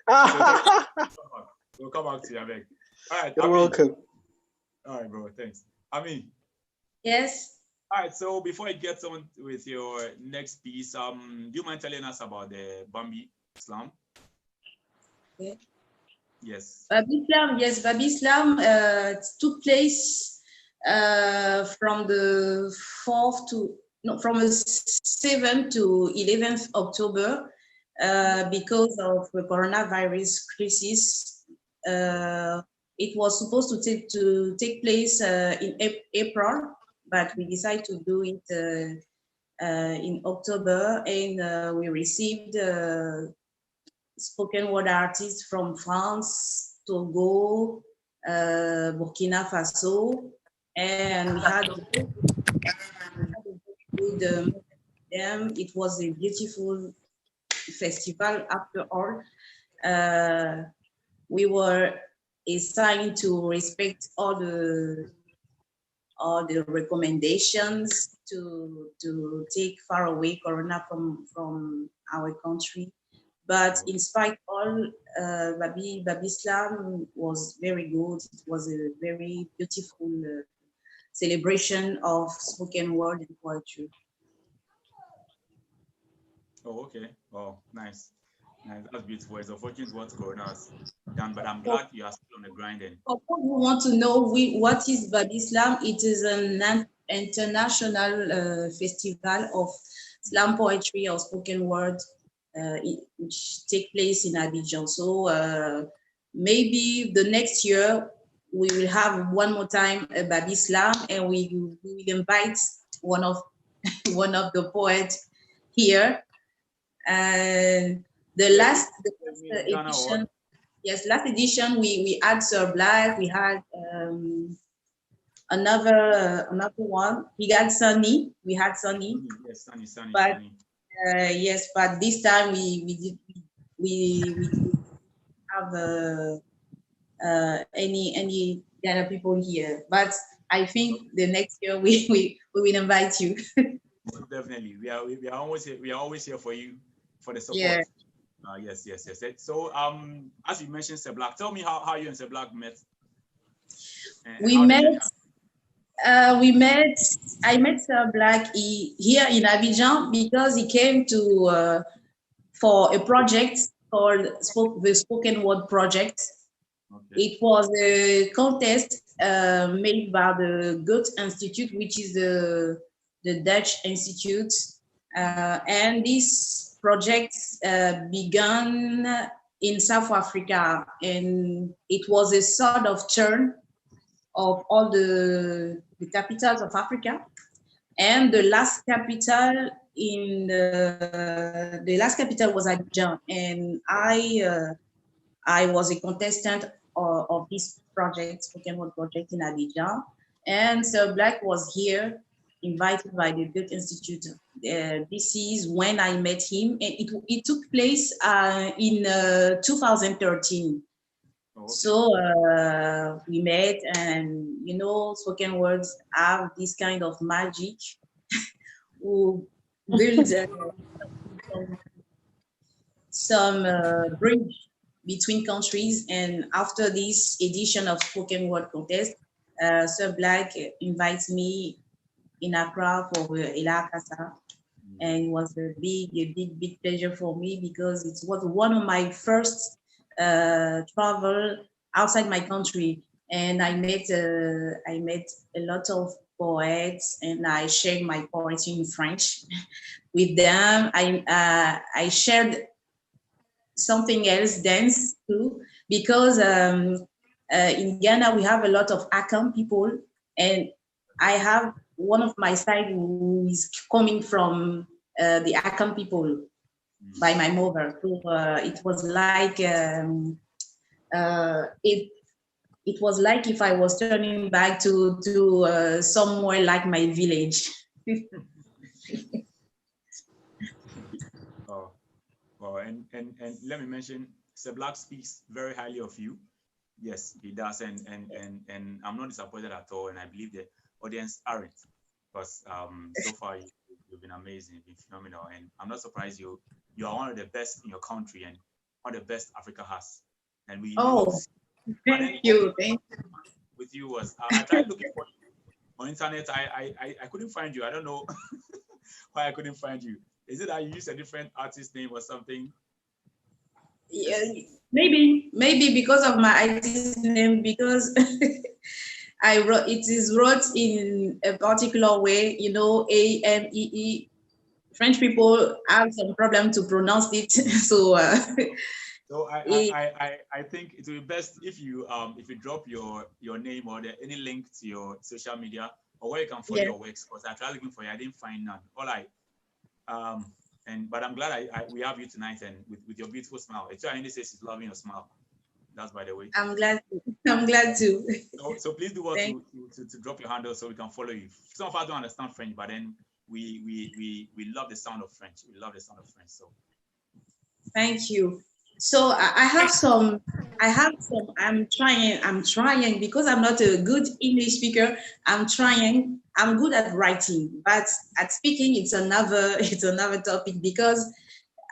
we'll come back to you, I beg. All right, you're welcome. All right, bro, thanks. I mean. Yes. All right, so before I get on with your next piece, do you mind telling us about the Bambi Slam? Yeah. Yes. Babi Slam, yes, Babi Slam took place from the 4th to, no, from the 7th to 11th October because of the coronavirus crisis. It was supposed to take place in April, but we decided to do it in October, and we received spoken word artists from France, Togo, Burkina Faso, and we had a good them. It was a beautiful festival after all. We were assigned to respect all the recommendations to take far away Corona from our country. But in spite all, Babi Slam was very good. It was a very beautiful celebration of spoken word and poetry. Oh, okay. Oh, nice. Nice. That's beautiful. It's unfortunate what Corona has done, but I'm glad you are still on the grind. And of course, we want to know what is Babi Slam. It is an international festival of slam poetry or spoken word which take place in Abidjan. So maybe the next year we will have one more time a Babi Slam, and we will invite one of one of the poets here. And the last edition, yes, last edition we had Sir Black, we had another one. We had Sunny. We had Sunny. Yes, Sunny. But yes, but this time we didn't have any Ghana people here. But I think the next year we will invite you. Definitely, we are always here for you for the support. Yeah. Yes. So as you mentioned, Sir Black, tell me how you and Sir Black met. We met. I met Sir Black here in Abidjan because he came to for a project called the Spoken Word Project. Okay. It was a contest made by the Goethe Institute, which is the Dutch institute, and this project began in South Africa, and it was a sort of turn of all the capitals of Africa, and the last capital was Abidjan, and I was a contestant of this project, Spoken Word Project in Abidjan, and Sir Black was here, invited by the Goethe Institute. This is when I met him, and it took place in 2013. Okay. So we met, and spoken words have this kind of magic who build some bridge between countries. And after this edition of Spoken Word Contest, Sir Black invites me in Accra for Ehalakasa. And it was a big pleasure for me because it was one of my first travel outside my country, and I met a lot of poets, and I shared my poetry in French with them. I shared something else, dance too, because in Ghana we have a lot of Akan people, and I have one of my side who is coming from the Akan people by my mother. So it was like it was like if I was turning back to somewhere like my village. And let me mention, Sir Black speaks very highly of you. Yes, he does, and I'm not disappointed at all, and I believe the audience aren't, because so far you've been amazing, you've been phenomenal, and I'm not surprised you are one of the best in your country and one of the best Africa has. And we thank you. With you was I tried looking for you on internet, I couldn't find you. I don't know why I couldn't find you. Is it that you use a different artist name or something? Yeah, maybe because of my artist name, because it is wrote in a particular way, you know, AMEE. French people have some problem to pronounce it, so. So I think it will be best if you drop your name or any link to your social media or where you can follow your works, because I tried looking for you, I didn't find none. All right. But I'm glad we have you tonight, and with your beautiful smile. It's Andy says she's loving your smile. That's by the way. I'm glad to. So please do what to drop your handle so we can follow you. Some of us don't understand French, but then we love the sound of French. We love the sound of French. So thank you. So I have some. I'm trying because I'm not a good English speaker. I'm trying. I'm good at writing, but at speaking, it's another topic because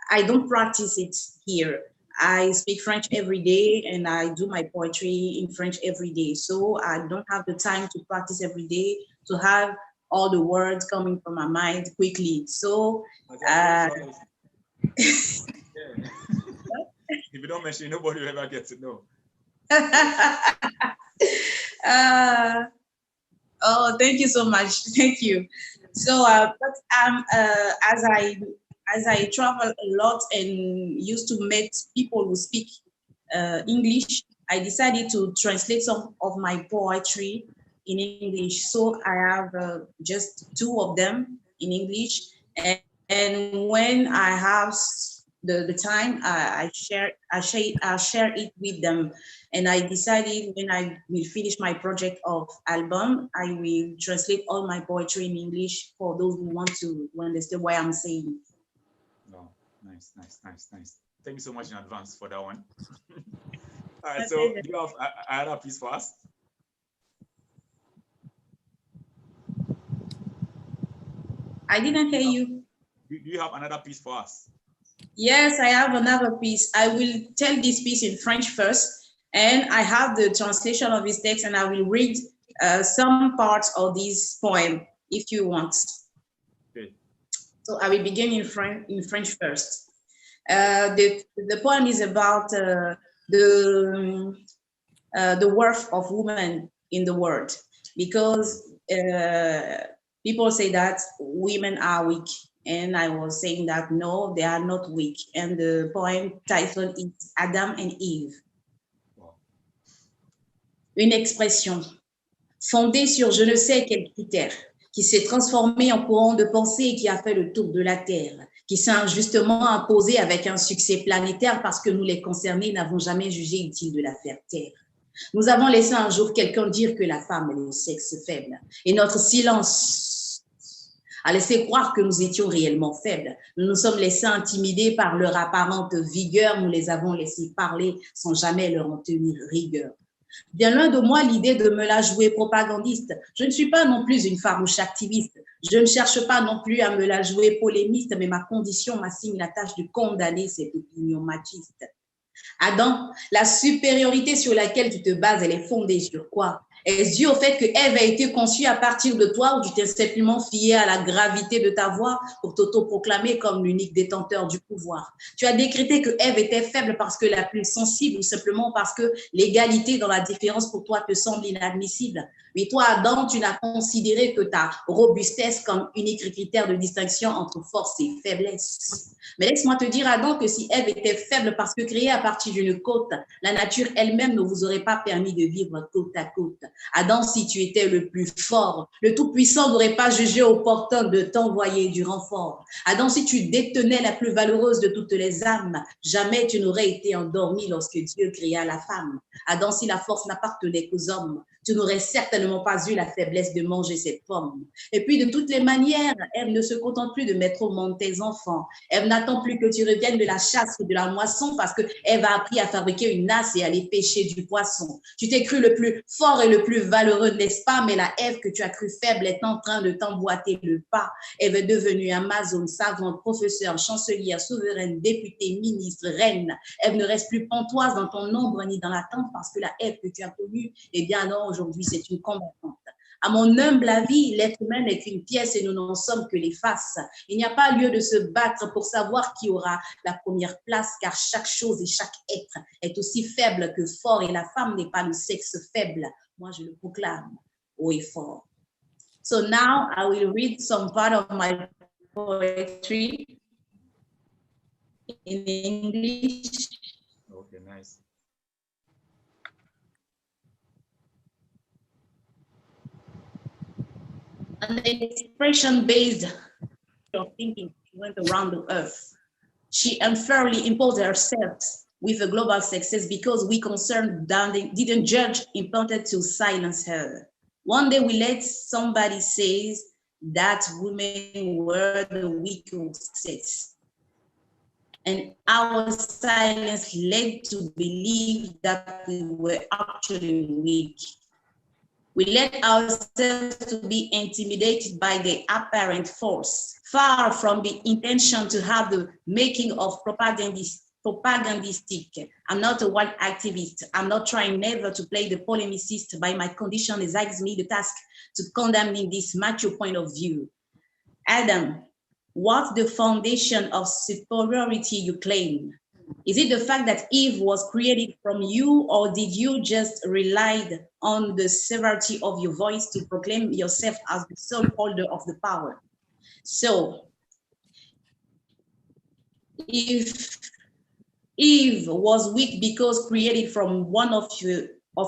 I don't practice it here. I speak French every day and I do my poetry in French every day. So I don't have the time to practice every day to have all the words coming from my mind quickly. So if you don't mention, nobody will ever get to know. Oh, thank you so much. Thank you. So, but as I travel a lot and used to meet people who speak English, I decided to translate some of my poetry in English. So I have just 2 of them in English, and when I have the time, I share it with them. And I decided when I will finish my project of album, I will translate all my poetry in English for those who want to understand what I'm saying. Oh, nice. Thank you so much in advance for that one. All right, so do you have another piece for us? I didn't hear you. Do you have another piece for us? Yes, I have another piece. I will tell this piece in French first, and I have the translation of this text, and I will read some parts of this poem if you want. Good. So I will begin in French first. The poem is about the worth of women in the world, because people say that women are weak, and I was saying that no, they are not weak. And the poem title is Adam and Eve. Wow. Une expression fondée sur je ne sais quel critère, qui s'est transformée en courant de pensée et qui a fait le tour de la Terre, qui s'est injustement imposé avec un succès planétaire parce que nous les concernés n'avons jamais jugé utile de la faire taire. Nous avons laissé un jour quelqu'un dire que la femme est le sexe faible, et notre silence a laissé croire que nous étions réellement faibles. Nous nous sommes laissés intimider par leur apparente vigueur, nous les avons laissés parler sans jamais leur en tenir rigueur. Bien loin de moi l'idée de me la jouer propagandiste. Je ne suis pas non plus une farouche activiste. Je ne cherche pas non plus à me la jouer polémiste, mais ma condition m'assigne la tâche de condamner cette opinion machiste. Adam, la supériorité sur laquelle tu te bases, elle est fondée sur quoi? Est-ce dû au fait que Ève a été conçue à partir de toi, ou tu t'es simplement fié à la gravité de ta voix pour t'auto-proclamer comme l'unique détenteur du pouvoir? Tu as décrété que Ève était faible parce que la plus sensible, ou simplement parce que l'égalité dans la différence pour toi te semble inadmissible? Mais toi, Adam, tu n'as considéré que ta robustesse comme unique critère de distinction entre force et faiblesse. Mais laisse-moi te dire, Adam, que si Ève était faible parce que créée à partir d'une côte, la nature elle-même ne vous aurait pas permis de vivre côte à côte. Adam, si tu étais le plus fort, le Tout-Puissant n'aurait pas jugé opportun de t'envoyer du renfort. Adam, si tu détenais la plus valeureuse de toutes les âmes, jamais tu n'aurais été endormi lorsque Dieu créa la femme. Adam, si la force n'appartenait qu'aux hommes, tu n'aurais certainement pas eu la faiblesse de manger cette pomme. Et puis, de toutes les manières, Ève ne se contente plus de mettre au monde tes enfants. Ève n'attend plus que tu reviennes de la chasse ou de la moisson parce que Ève a appris à fabriquer une nasse et à aller pêcher du poisson. Tu t'es cru le plus fort et le plus valeureux, n'est-ce pas? Mais la Ève que tu as cru faible est en train de t'emboîter le pas. Ève est devenue amazone, savante, professeure, chancelière, souveraine, députée, ministre, reine. Ève ne reste plus pantoise dans ton ombre ni dans la tente parce que la Ève que tu as connue, eh bien non, aujourd'hui, c'est une combattante. À mon humble avis, l'être humain n'est qu'une pièce et nous n'en sommes que les faces. Il n'y a pas lieu de se battre pour savoir qui aura la première place, car chaque chose et chaque être est aussi faible que fort et la femme n'est pas le sexe faible. Moi, je le proclame haut et fort. So now I will read some part of my poetry in English. Okay, nice. An expression-based of thinking went around the earth. She unfairly imposed herself with a global success because we concerned didn't judge important to silence her. One day we let somebody say that women were the weaker sex. And our silence led to believe that we were actually weak. We let ourselves to be intimidated by the apparent force, far from the intention to have the making of propagandistic. I'm not a white activist. I'm not trying never to play the polemicist, by my condition exiles me the task to condemning this macho point of view. Adam, what's the foundation of superiority you claim? Is it the fact that Eve was created from you, or did you just rely on the severity of your voice to proclaim yourself as the sole holder of the power? So, if Eve was weak because created from one of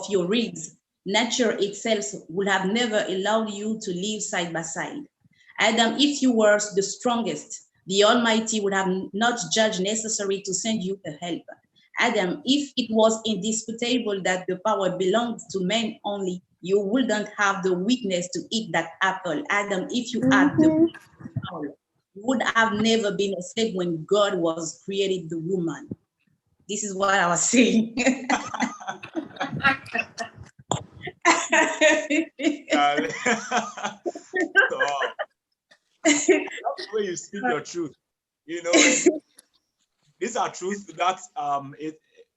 your ribs, nature itself would have never allowed you to live side by side. Adam, if you were the strongest, the Almighty would have not judged necessary to send you a help. Adam, if it was indisputable that the power belonged to men only, you wouldn't have the weakness to eat that apple. Adam, if you had the power, you would have never been a slave when God was created the woman. This is what I was saying. That's the way you speak your truth. You know, these are truths that are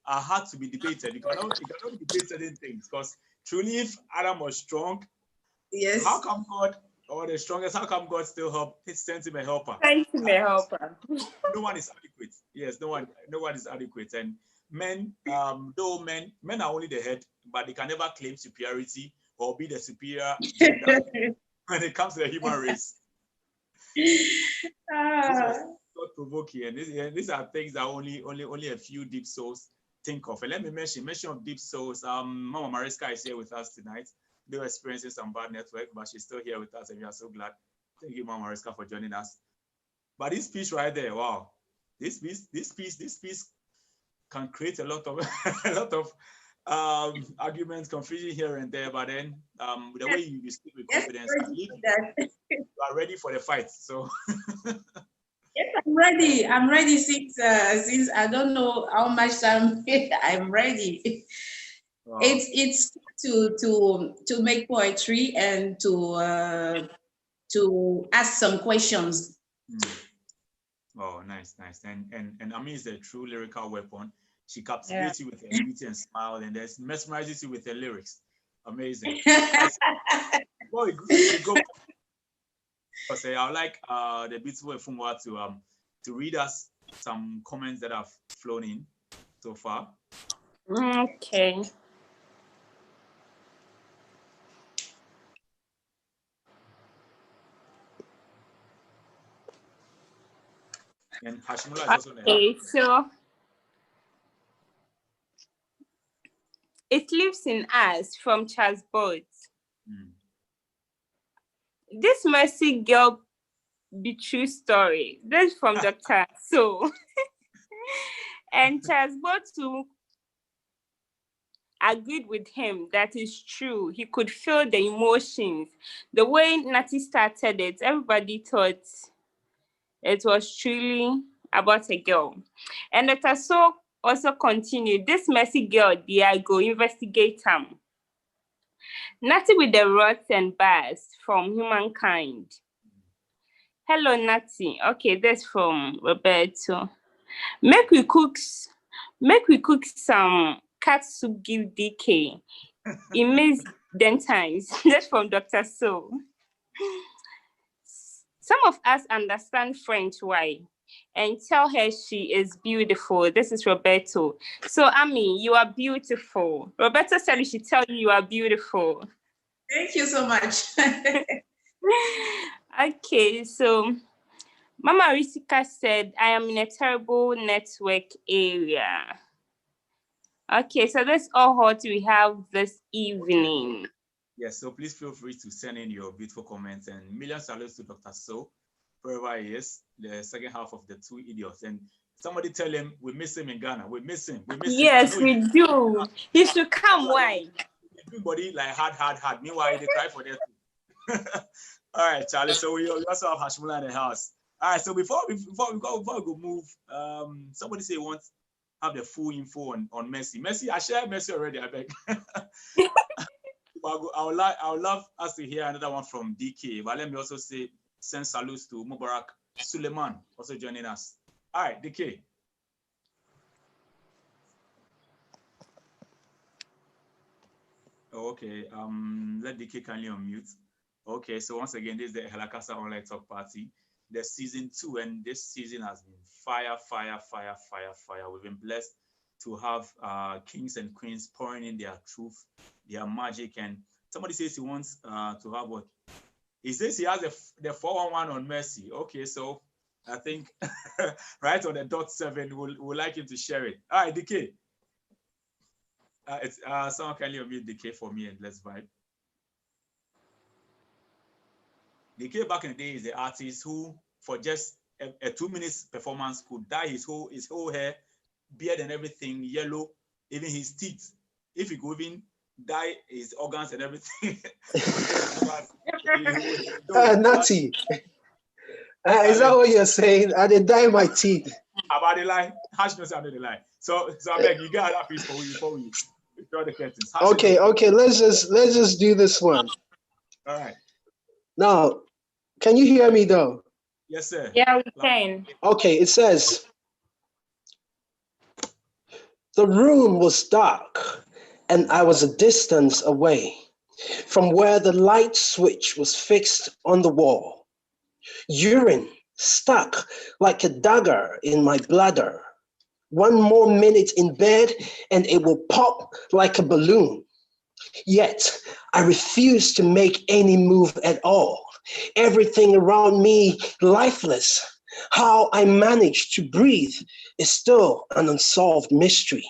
hard to be debated. You cannot debate certain things, because truly, if Adam was strong, yes, how come God, or the strongest, how come God still sent him a helper? Sent him a helper. No one is adequate. Yes, no one is adequate. And men, though men are only the head, but they can never claim superiority or be the superior gender when it comes to the human race. This was thought-provoking, and these are things that only a few deep souls think of. And let me mention of deep souls. Mama Mariska is here with us tonight. They were experiencing some bad network, but she's still here with us, and we are so glad. Thank you, Mama Mariska, for joining us. But this piece right there, wow, this piece can create a lot of arguments, confusion here and there. But then, the way you speak with confidence, I believe you are ready for the fight. So. Yes, I'm ready. I'm ready since I don't know how much time. I'm ready. Wow. It's to make poetry and to ask some questions. Oh, nice. And Ami is a true lyrical weapon. She captivates you with her beauty and smile, and mesmerizes you with her lyrics. Amazing. Boy, go. I would like the beautiful Efumwa to read us some comments that have flown in so far. Okay. And Hashimula is also there. Okay, so It Lives in Us from Charles Bott. This Mercy Girl be true story. That's from Dr. So. And Charles Bott too agreed with him that is true. He could feel the emotions. The way Natty started it, everybody thought it was truly about a girl. And Dr. So also continued, this messy girl, I go investigate him. Natty with the rods and bars from Humankind. Hello, Natty. Okay, that's from Roberto. Make we cook some cat soup give DK. It makes than times. That's from Dr. So. Some of us understand French, why? And tell her she is beautiful. This is Roberto. So, Ami, you are beautiful. Roberto said he should tell you are beautiful. Thank you so much. Okay, so Mama Risika said, I am in a terrible network area. Okay, so that's all what we have this evening. Yes, so please feel free to send in your beautiful comments, and million salutes to Dr. So, wherever he is, the second half of the Two Idiots. And somebody tell him we miss him in Ghana. We miss him. Yes, we do. He should come. Why? Everybody like hard. Meanwhile, they cry for their too. All right, Charlie. So we also have Hashmula in the house. All right. So before we go move, somebody say he wants have the full info on Messi. Messi, I shared Messi already. I beg. I would love us to hear another one from DK. But let me also send salutes to Mubarak Suleiman also joining us. All right, DK. Okay, let DK kindly unmute. Okay, so once again, this is the Ehalakasa Online Talk Party, the season 2, and this season has been fire. We've been blessed to have kings and queens pouring in their truth, their magic, and somebody says he wants to have what? He says he has the 411 on Messi. Okay, so I think right on the dot 7, we'll like him to share it. All right, DK. Someone kindly unmute DK for me and let's vibe. DK back in the day is the artist who, for just a 2 minutes performance, could dye his whole hair, beard and everything yellow, even his teeth. If he could even dye his organs and everything. Natty. Is that what you're saying? I did dye my teeth. About the line, Hash knows under the line. So I beg you, get that piece for you before we draw the curtains. Okay, let's just do this one. All right. Now, can you hear me though? Yes, sir. Yeah, we can. Okay, it says, the room was dark and I was a distance away from where the light switch was fixed on the wall. Urine stuck like a dagger in my bladder. 1 more minute in bed and it will pop like a balloon. Yet I refused to make any move at all. Everything around me lifeless. How I managed to breathe is still an unsolved mystery.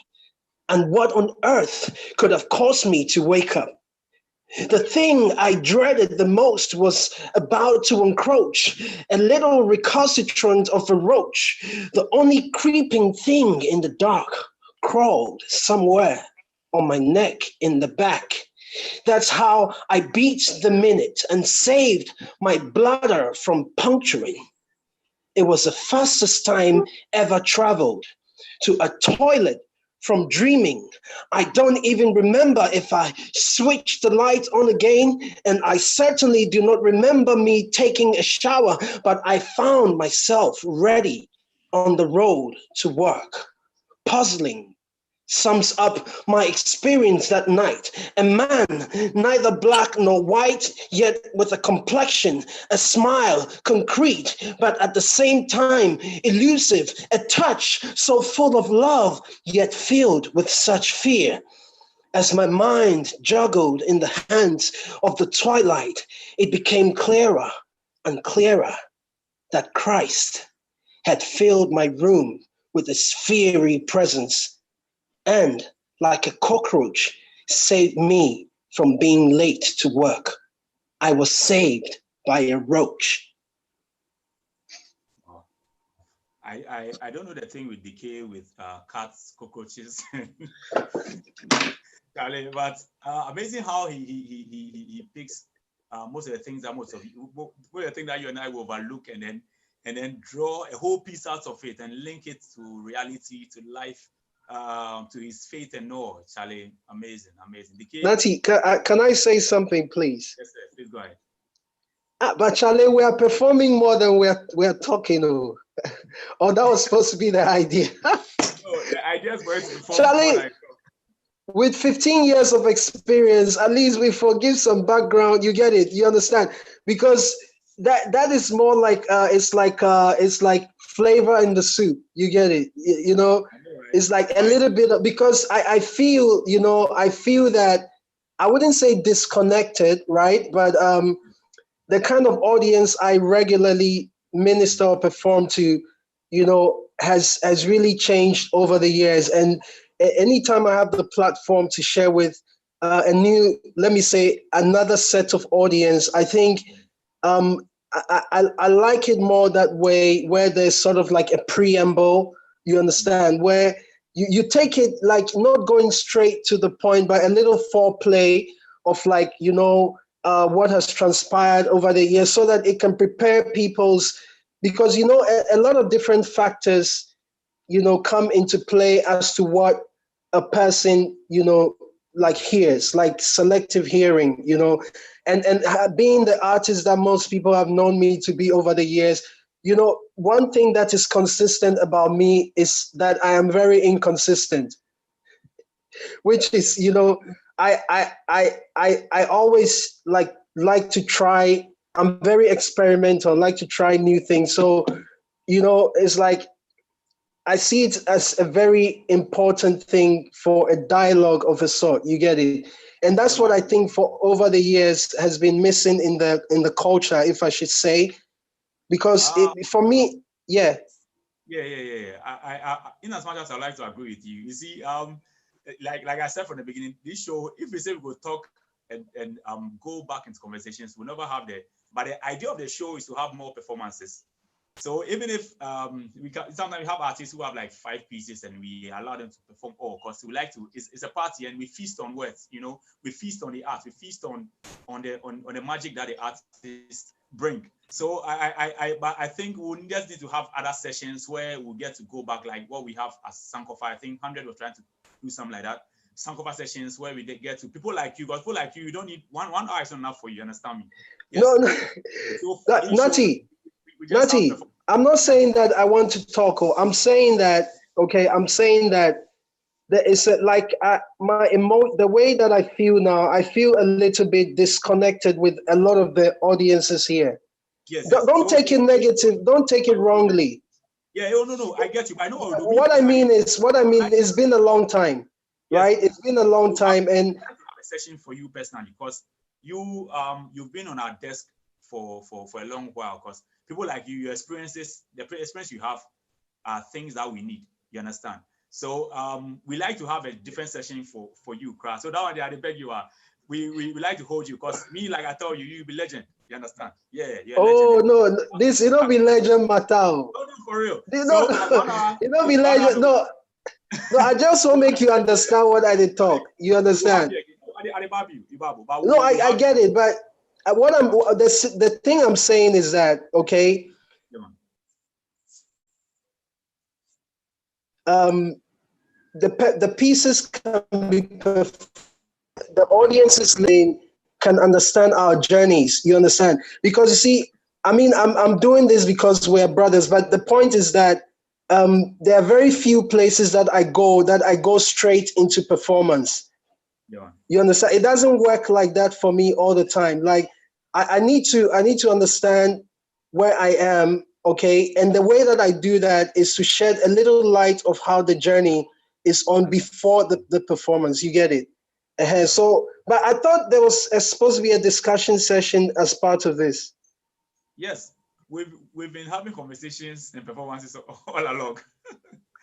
And what on earth could have caused me to wake up? The thing I dreaded the most was about to encroach, a little recalcitrant of a roach. The only creeping thing in the dark crawled somewhere on my neck in the back. That's how I beat the minute and saved my bladder from puncturing. It was the fastest time ever traveled to a toilet from dreaming. I don't even remember if I switched the light on again, and I certainly do not remember me taking a shower, but I found myself ready on the road to work. Puzzling sums up my experience that night. A man, neither black nor white, yet with a complexion, a smile, concrete, but at the same time elusive, a touch so full of love, yet filled with such fear. As my mind juggled in the hands of the twilight, it became clearer and clearer that Christ had filled my room with his fiery presence, and like a cockroach, saved me from being late to work. I was saved by a roach. I don't know the thing with decay with cats, cockroaches, Charlie, but amazing how he picks most of the things that you and I will overlook and then draw a whole piece out of it and link it to reality, to life. To his faith and all. Charlie, amazing. Natty, can I say something, please? Yes, sir. Please go ahead. But Charlie, we are performing more than we are talking. Oh, that was supposed to be the idea. No, the idea is for it to perform. Charlie, with 15 years of experience, at least we forgive some background. You get it? You understand? Because that is more like it's like flavor in the soup. You get it? You know, it's like a little bit of, because I feel, you know, I feel that I wouldn't say disconnected, right? But the kind of audience I regularly minister or perform to, you know, has really changed over the years. And anytime I have the platform to share with a new, let me say, another set of audience, I think I like it more that way, where there's sort of like a preamble, you understand, where you take it like not going straight to the point, but a little foreplay of like, you know, what has transpired over the years, so that it can prepare people's, because, you know, a lot of different factors, you know, come into play as to what a person, you know, like hears, like selective hearing, you know, and being the artist that most people have known me to be over the years, you know, one thing that is consistent about me is that I am very inconsistent, which is, you know, I always like to try. I'm very experimental, like to try new things. So, you know, it's like I see it as a very important thing for a dialogue of a sort. You get it, and that's what I think for over the years has been missing in the culture, if I should say, because for me, yeah. Yeah. I in as much as I like to agree with you, you see, like I said from the beginning, this show, if we say we go talk and go back into conversations, we'll never have the. But the idea of the show is to have more performances. So even if we can, sometimes we have artists who have like 5 pieces and we allow them to perform all, because we like to, it's a party and we feast on words, you know, we feast on the art, we feast on the magic that the artists bring. So but I think we'll just need to have other sessions where we'll get to go back, like what we have as Sankofa. I think 100 was trying to do something like that. Sankofa sessions where we get to people like you, because people like you don't need one hour is not enough for you, understand me? Yes. No, So Natty, I'm not saying that I want to talk, or I'm saying that, okay, I'm saying that there is like the way that I feel now, I feel a little bit disconnected with a lot of the audiences here. Yes. Don't take it negative, don't take it wrongly. Yeah, no, I get you. I know what I mean is it's been a long time, right? It's been a long time, and I have a session for you personally, because you've been on our desk for a long while, because people like you, your experiences, the experience you have are things that we need. You understand? So we like to have a different session for you, Kra. So that one, I beg you, we like to hold you, because me, like I told you, you be legend. You understand? Yeah. Oh legend. No, this you don't be legend, Matao. No, for real. You don't be legend. No, I just want to make you understand what I did talk. You understand? No, I get it, but what the thing I'm saying is that, okay, the pieces can be the audience's lane can understand our journeys. You understand? Because you see, I mean, I'm doing this because we're brothers, but the point is that there are very few places that I go straight into performance. Yeah. You understand? It doesn't work like that for me all the time. Like I need to understand where I am, okay? And the way that I do that is to shed a little light of how the journey is on before the performance. You get it? So, but I thought there was supposed to be a discussion session as part of this. Yes, we've been having conversations and performances all along.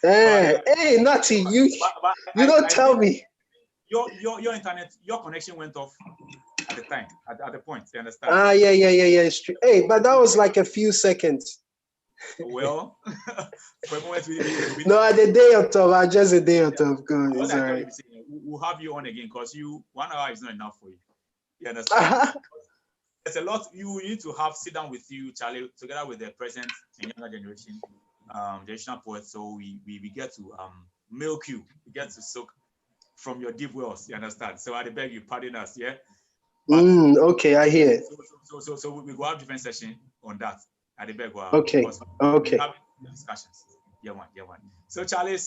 Hey, Natty, you don't tell me. Your internet, your connection went off at the time, at the point. You understand? Yeah. It's true. Hey, but that was like a few seconds. Well, for a moment, no, at the day of top, just a day of top. Good, it's all right. We'll have you on again, because 1 hour is not enough for you. You understand? There's a lot you need to sit down with you, Charlie, together with the present and younger generation, generational poets. So we get to milk you, we get to soak from your deep wells. You understand? So I beg you, pardon us, yeah. Okay, I hear. So we will have different session on that. I beg. Okay. We have discussions. Yeah, man. Yeah, man. So, Charlie,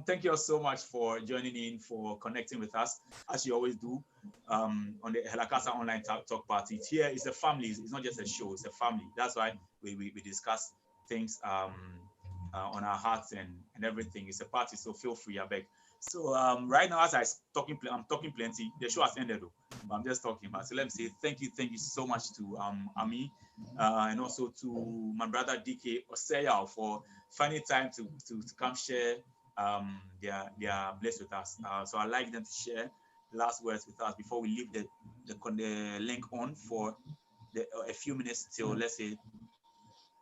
thank you all so much for joining in, for connecting with us, as you always do, on the Ehalakasa Online Talk Party. Here is a family. It's not just a show. It's a family. That's why we discuss things on our hearts and everything. It's a party, so feel free, I beg. So right now, as I'm talking plenty. The show has ended, though. But I'm just talking. But so let me say thank you so much to Ami, and also to my brother DK Oseyal for finding time to come share their bliss with us. So I'd like them to share last words with us before we leave the link on for a few minutes till, let's say,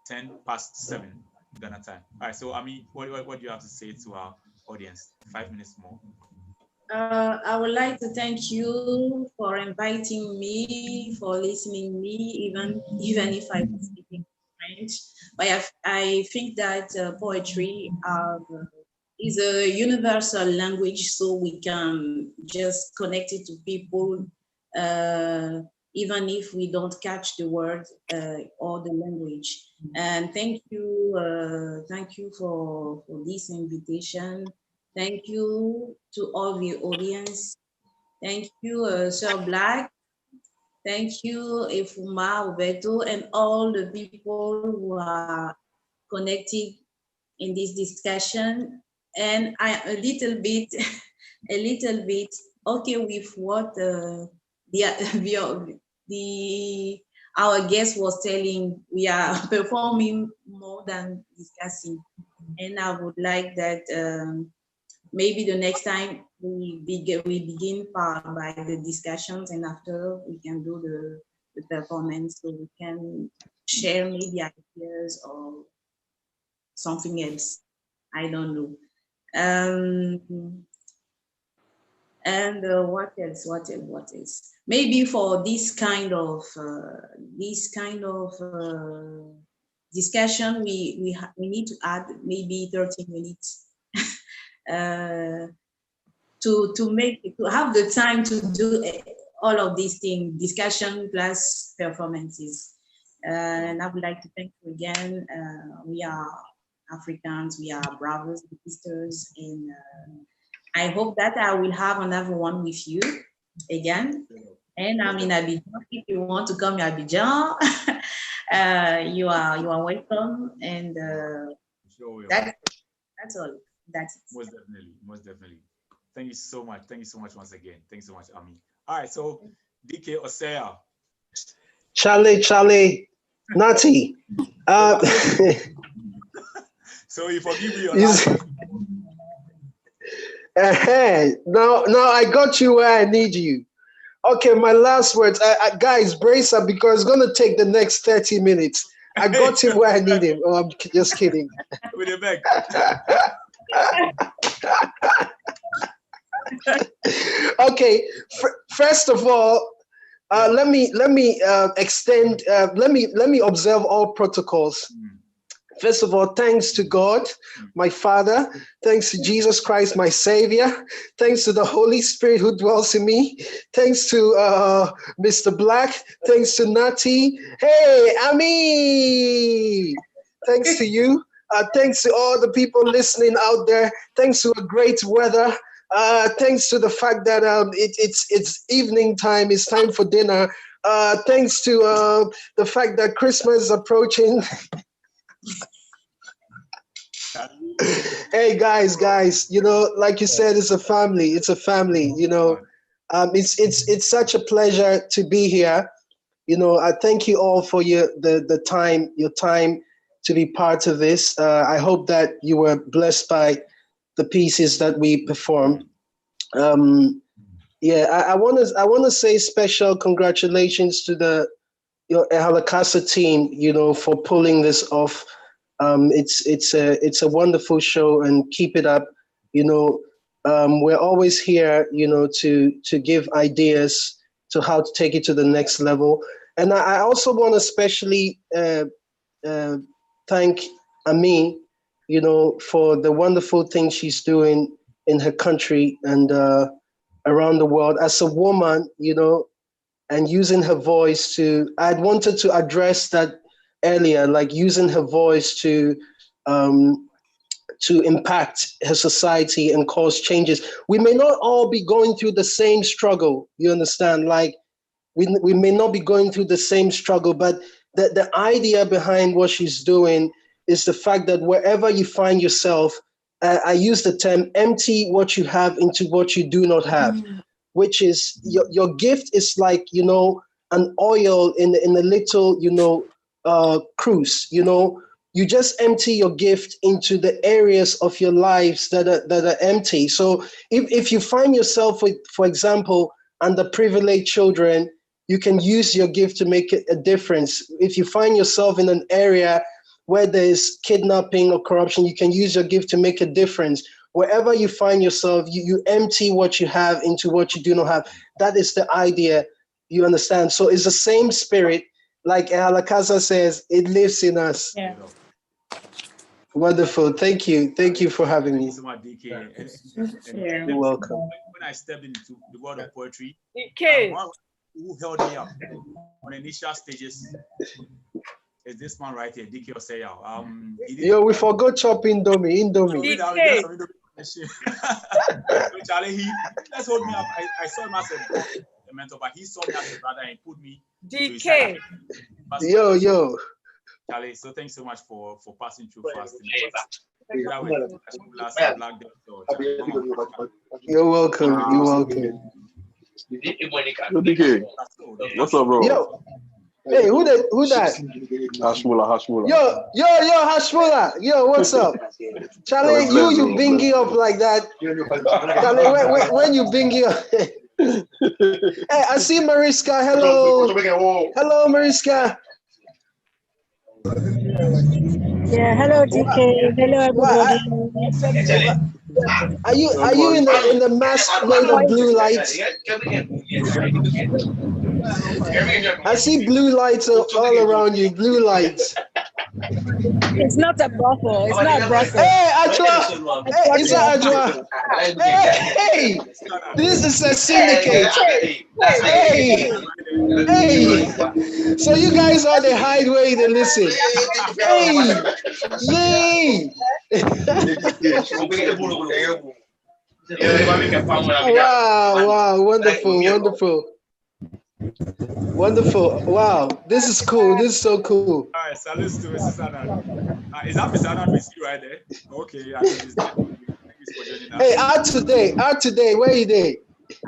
7:10 Ghana time. All right. So Ami, what do you have to say to our audience? 5 minutes more. I would like to thank you for inviting me, for listening me, even if I was speaking French. But I think that poetry is a universal language, so we can just connect it to people, even if we don't catch the word or the language. And thank you for this invitation. Thank you to all the audience. Thank you, Sir Black. Thank you, Efuma, Roberto, and all the people who are connected in this discussion. And I a little bit okay with what our guest was telling. We are performing more than discussing, and I would like that. Maybe the next time we begin by the discussions, and after we can do the performance, so we can share maybe ideas or something else. I don't know. And what else? Maybe for this kind of discussion, we need to add maybe 30 minutes. To have the time to do all of these things, discussion plus performances. And I would like to thank you again. We are Africans, we are brothers and sisters, and I hope that I will have another one with you again. And I'm in Abidjan. If you want to come to Abidjan, you are welcome. And that's all. That's it. Most definitely. Thank you so much. Thank you so much once again. Thank you so much, Ami. All right, so DK Osea. Charlie, Natty. So you forgive me your last Now I got you where I need you. Okay, my last words. Guys, brace up because it's going to take the next 30 minutes. I got him where I need him. Oh, I'm just kidding. With a bag. Okay, first of all, let me extend. Let me observe all protocols. First of all, thanks to God, my Father. Thanks to Jesus Christ, my Savior. Thanks to the Holy Spirit who dwells in me. Thanks to Mr. Black. Thanks to Nati. Hey, Ami. Thanks to you. Thanks to all the people listening out there. Thanks to a great weather. Thanks to the fact that it's evening time. It's time for dinner. Thanks to the fact that Christmas is approaching. Hey guys, you know, like you said, it's a family. You know, it's such a pleasure to be here. You know, I thank you all for your time to be part of this. I hope that you were blessed by the pieces that we performed. Yeah, I want to say special congratulations to your Ehalakasa team, you know, for pulling this off. It's a wonderful show, and keep it up. You know, we're always here, you know, to give ideas to how to take it to the next level. And I also want to especially thank Ami, you know, for the wonderful things she's doing in her country and around the world as a woman, you know, and using her voice I'd wanted to address that earlier, like using her voice to to impact her society and cause changes. We may not all be going through the same struggle, you understand? Like, we may not be going through the same struggle, but the idea behind what she's doing is the fact that wherever you find yourself, I use the term empty what you have into what you do not have, which is your gift is like, you know, an oil in a little, you know, cruise, you know. You just empty your gift into the areas of your lives that are empty. So if you find yourself with, for example, underprivileged children, you can use your gift to make a difference. If you find yourself in an area where there's kidnapping or corruption, you can use your gift to make a difference. Wherever you find yourself, you empty what you have into what you do not have. That is the idea, you understand? So it's the same spirit, like Ehalakasa says, it lives in us. Yeah. Wonderful. Thank you. Thank you for having me. So much, DK. Yeah. You're welcome. When I stepped into the world of poetry, DK. one who held me up on initial stages is this man right here, DK Oseya. Yo, we forgot chopping Indomie. DK. Charlie, let's hold me up. I saw him as a mentor, but he saw me as a brother and put me DK. Yo. Charlie, so thanks so much for passing through fast. You're welcome. You're welcome. What's up, bro? Yo. Hey, who that? Hashmula. Yo, Hashmula. Yo, what's up? Charlie, you bingy up like that. Charlie, when you bingy up. Hey, I see Mariska. Hello, Mariska. Yeah, hello DK. Hello everybody. Are you in the mask made of blue lights? I see blue lights all around you. Blue lights. It's not a brothel. It's not a brothel. Hey, Ajwa. Hey, is that Ajwa? Hey, this is a syndicate. Hey. So you guys are the hideaway to listen. Hey, yay. Wow, wonderful. Wow, this is cool. This is so cool. All right, salutes to Mrs. Anand. Is that Mr. Anand with you right there? Okay, I think it's for joining us. Hey, out today, where you there?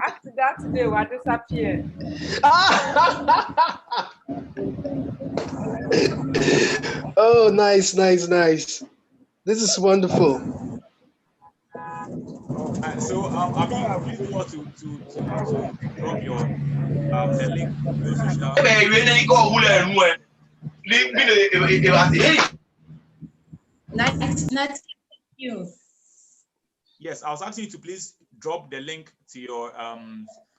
After that today, we'll disappear. Oh, nice. This is wonderful. So, I mean, please want to drop your the link to your social. Nice. You. Yes, I was asking you to please drop the link to your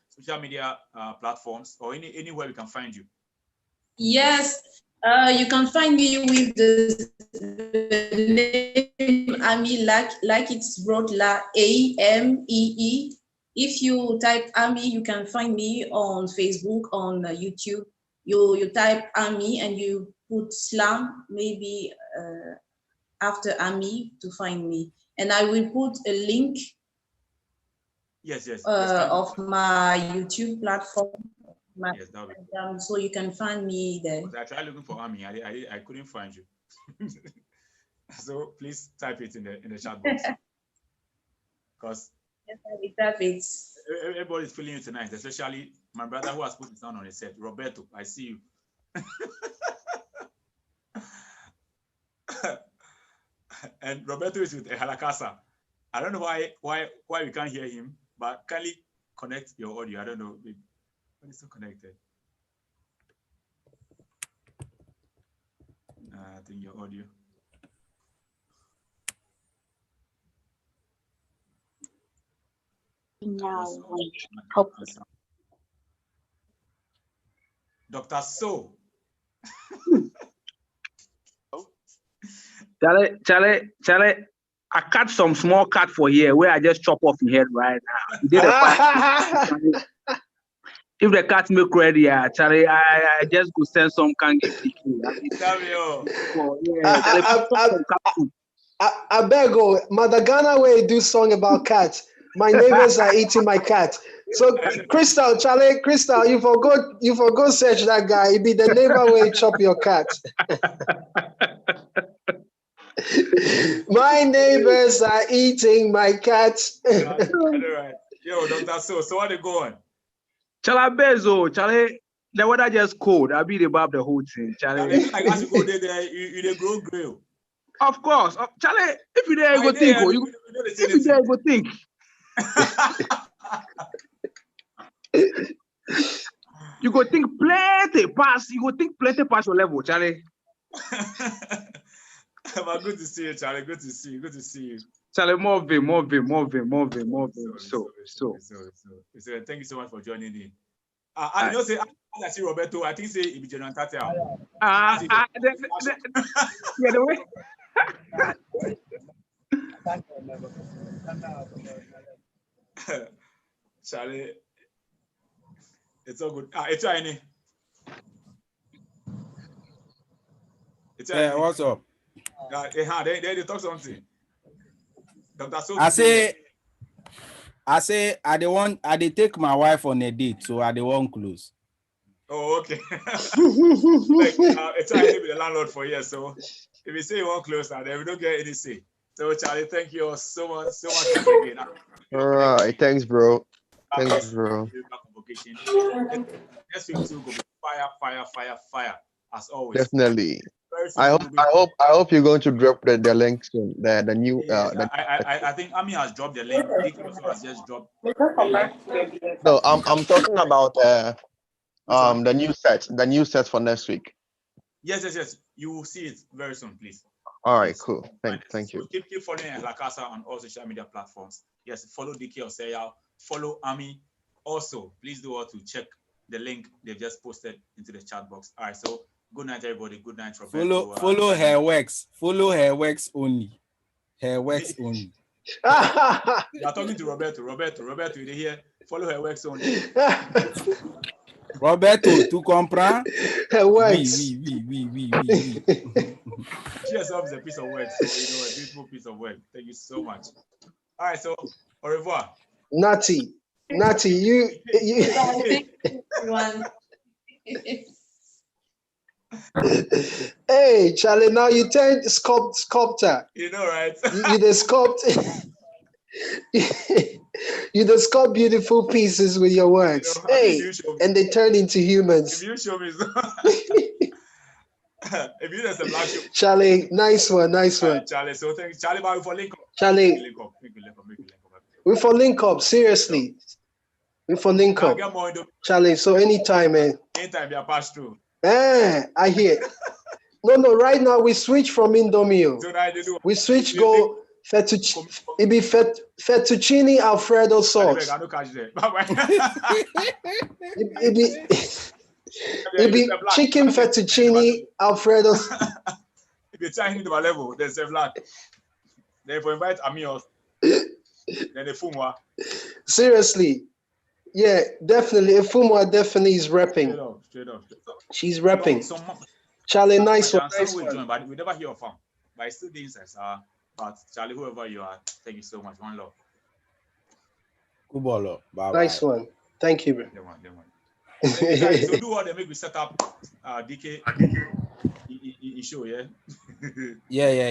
social media platforms or anywhere we can find you. Yes, you can find me with the name Ami, like it's wrote la AMEE. If you type Ami, you can find me on Facebook, on YouTube. You type Ami and you put slam maybe after Ami to find me, and I will put a link. Yes. Of my YouTube platform. Yes, So you can find me there. I tried looking for Ami. I couldn't find you. So please type it in the chat box. Because yes, I will type it. Everybody's feeling you tonight, especially my brother who has put his hand on his head. Roberto, I see you. And Roberto is with Ehalakasa. I don't know why we can't hear him, but kindly connect your audio. I don't know. When it's so connected. I think your audio. Now, Dr. So. Charlie, I cut some small cut for here where I just chop off your head right now. You did a if the cat make ready, Charlie, I just go send some can get I beg you, Madagana way do song about cats. My neighbors are eating my cat. So Crystal, Charlie, Crystal, you forgot search that guy. It be the neighbor way chop your cat. My neighbors are eating my cat. All right. Yo, Dr. So what they going? Charlie Bezo, Charlie, the weather just cold. I be about the whole thing, Charlie. Like as you go there, you they grow grill. Of course, Charlie. If you there, go think. If you there, go think. You go think plenty pass. You go think plenty pass your level, Charlie. But good to see you, Charlie. Good to see you. Good to see you. Charlie, more vim. So. Thank you so much for joining in. I don't say I see Roberto. I think say it be General Tatia. Yeah, the way. Charlie, it's all good. It's any. Yeah, what's up? They talk something. Dr. So I say I dey take my wife on a date, so I dey want close. Oh, okay. Like, it's trying to be the landlord for years, so if you say you want close now, then we don't get any say. So Charlie, thank you all so much again. All right, thanks, bro. Thanks, bro. Next week too, go be fire as always. Definitely. I hope you're going to drop the link soon. The new. I think Ami has dropped the link. Dick also has just dropped the link. No, I'm talking about the new set for next week. Yes. You will see it very soon, please. All right, cool. Thank you. So keep following Ehalakasa on all social media platforms. Yes, follow DK Oseyal, follow Ami. Also, please do all to check the link they've just posted into the chat box. All right, so good night, everybody. Good night, Roberto. Follow her works. Follow her works only. Her works only. You are talking to Roberto. Roberto, you hear? Follow her works only. Roberto, tu comprends? Her works. Oui. She herself is a piece of work. So, a beautiful piece of work. Thank you so much. All right, so au revoir. Natty, you. Hey, Charlie, now you turn sculptor. You know, right? You the sculpt. You the sculpt beautiful pieces with your words. Hey, and they turn into humans. If you show me, if you just a black show. Charlie, nice one. Charlie, so thank you, Charlie. But we for link up. Charlie, Make link up. we for link up. Seriously, we for link up. Charlie, so anytime, man. Anytime you pass through. I hear. No. Right now we switch from Indomie. So we switch go fettuccine. It be fettuccine Alfredo sauce. It be chicken fettuccine Alfredo. If you're trying to my level, there's a flat. They invite Amios. Then the Fumwa. Seriously. Yeah, definitely. Fumwa definitely is repping. Straight up. She's repping. Charlie, nice one. Join, but we never hear of him. But it's still the insights. But Charlie, whoever you are, thank you so much. One love. Good ball. Bye. Nice one. Thank you, bro. They want. So do what they make we set up DK show, yeah? Yeah.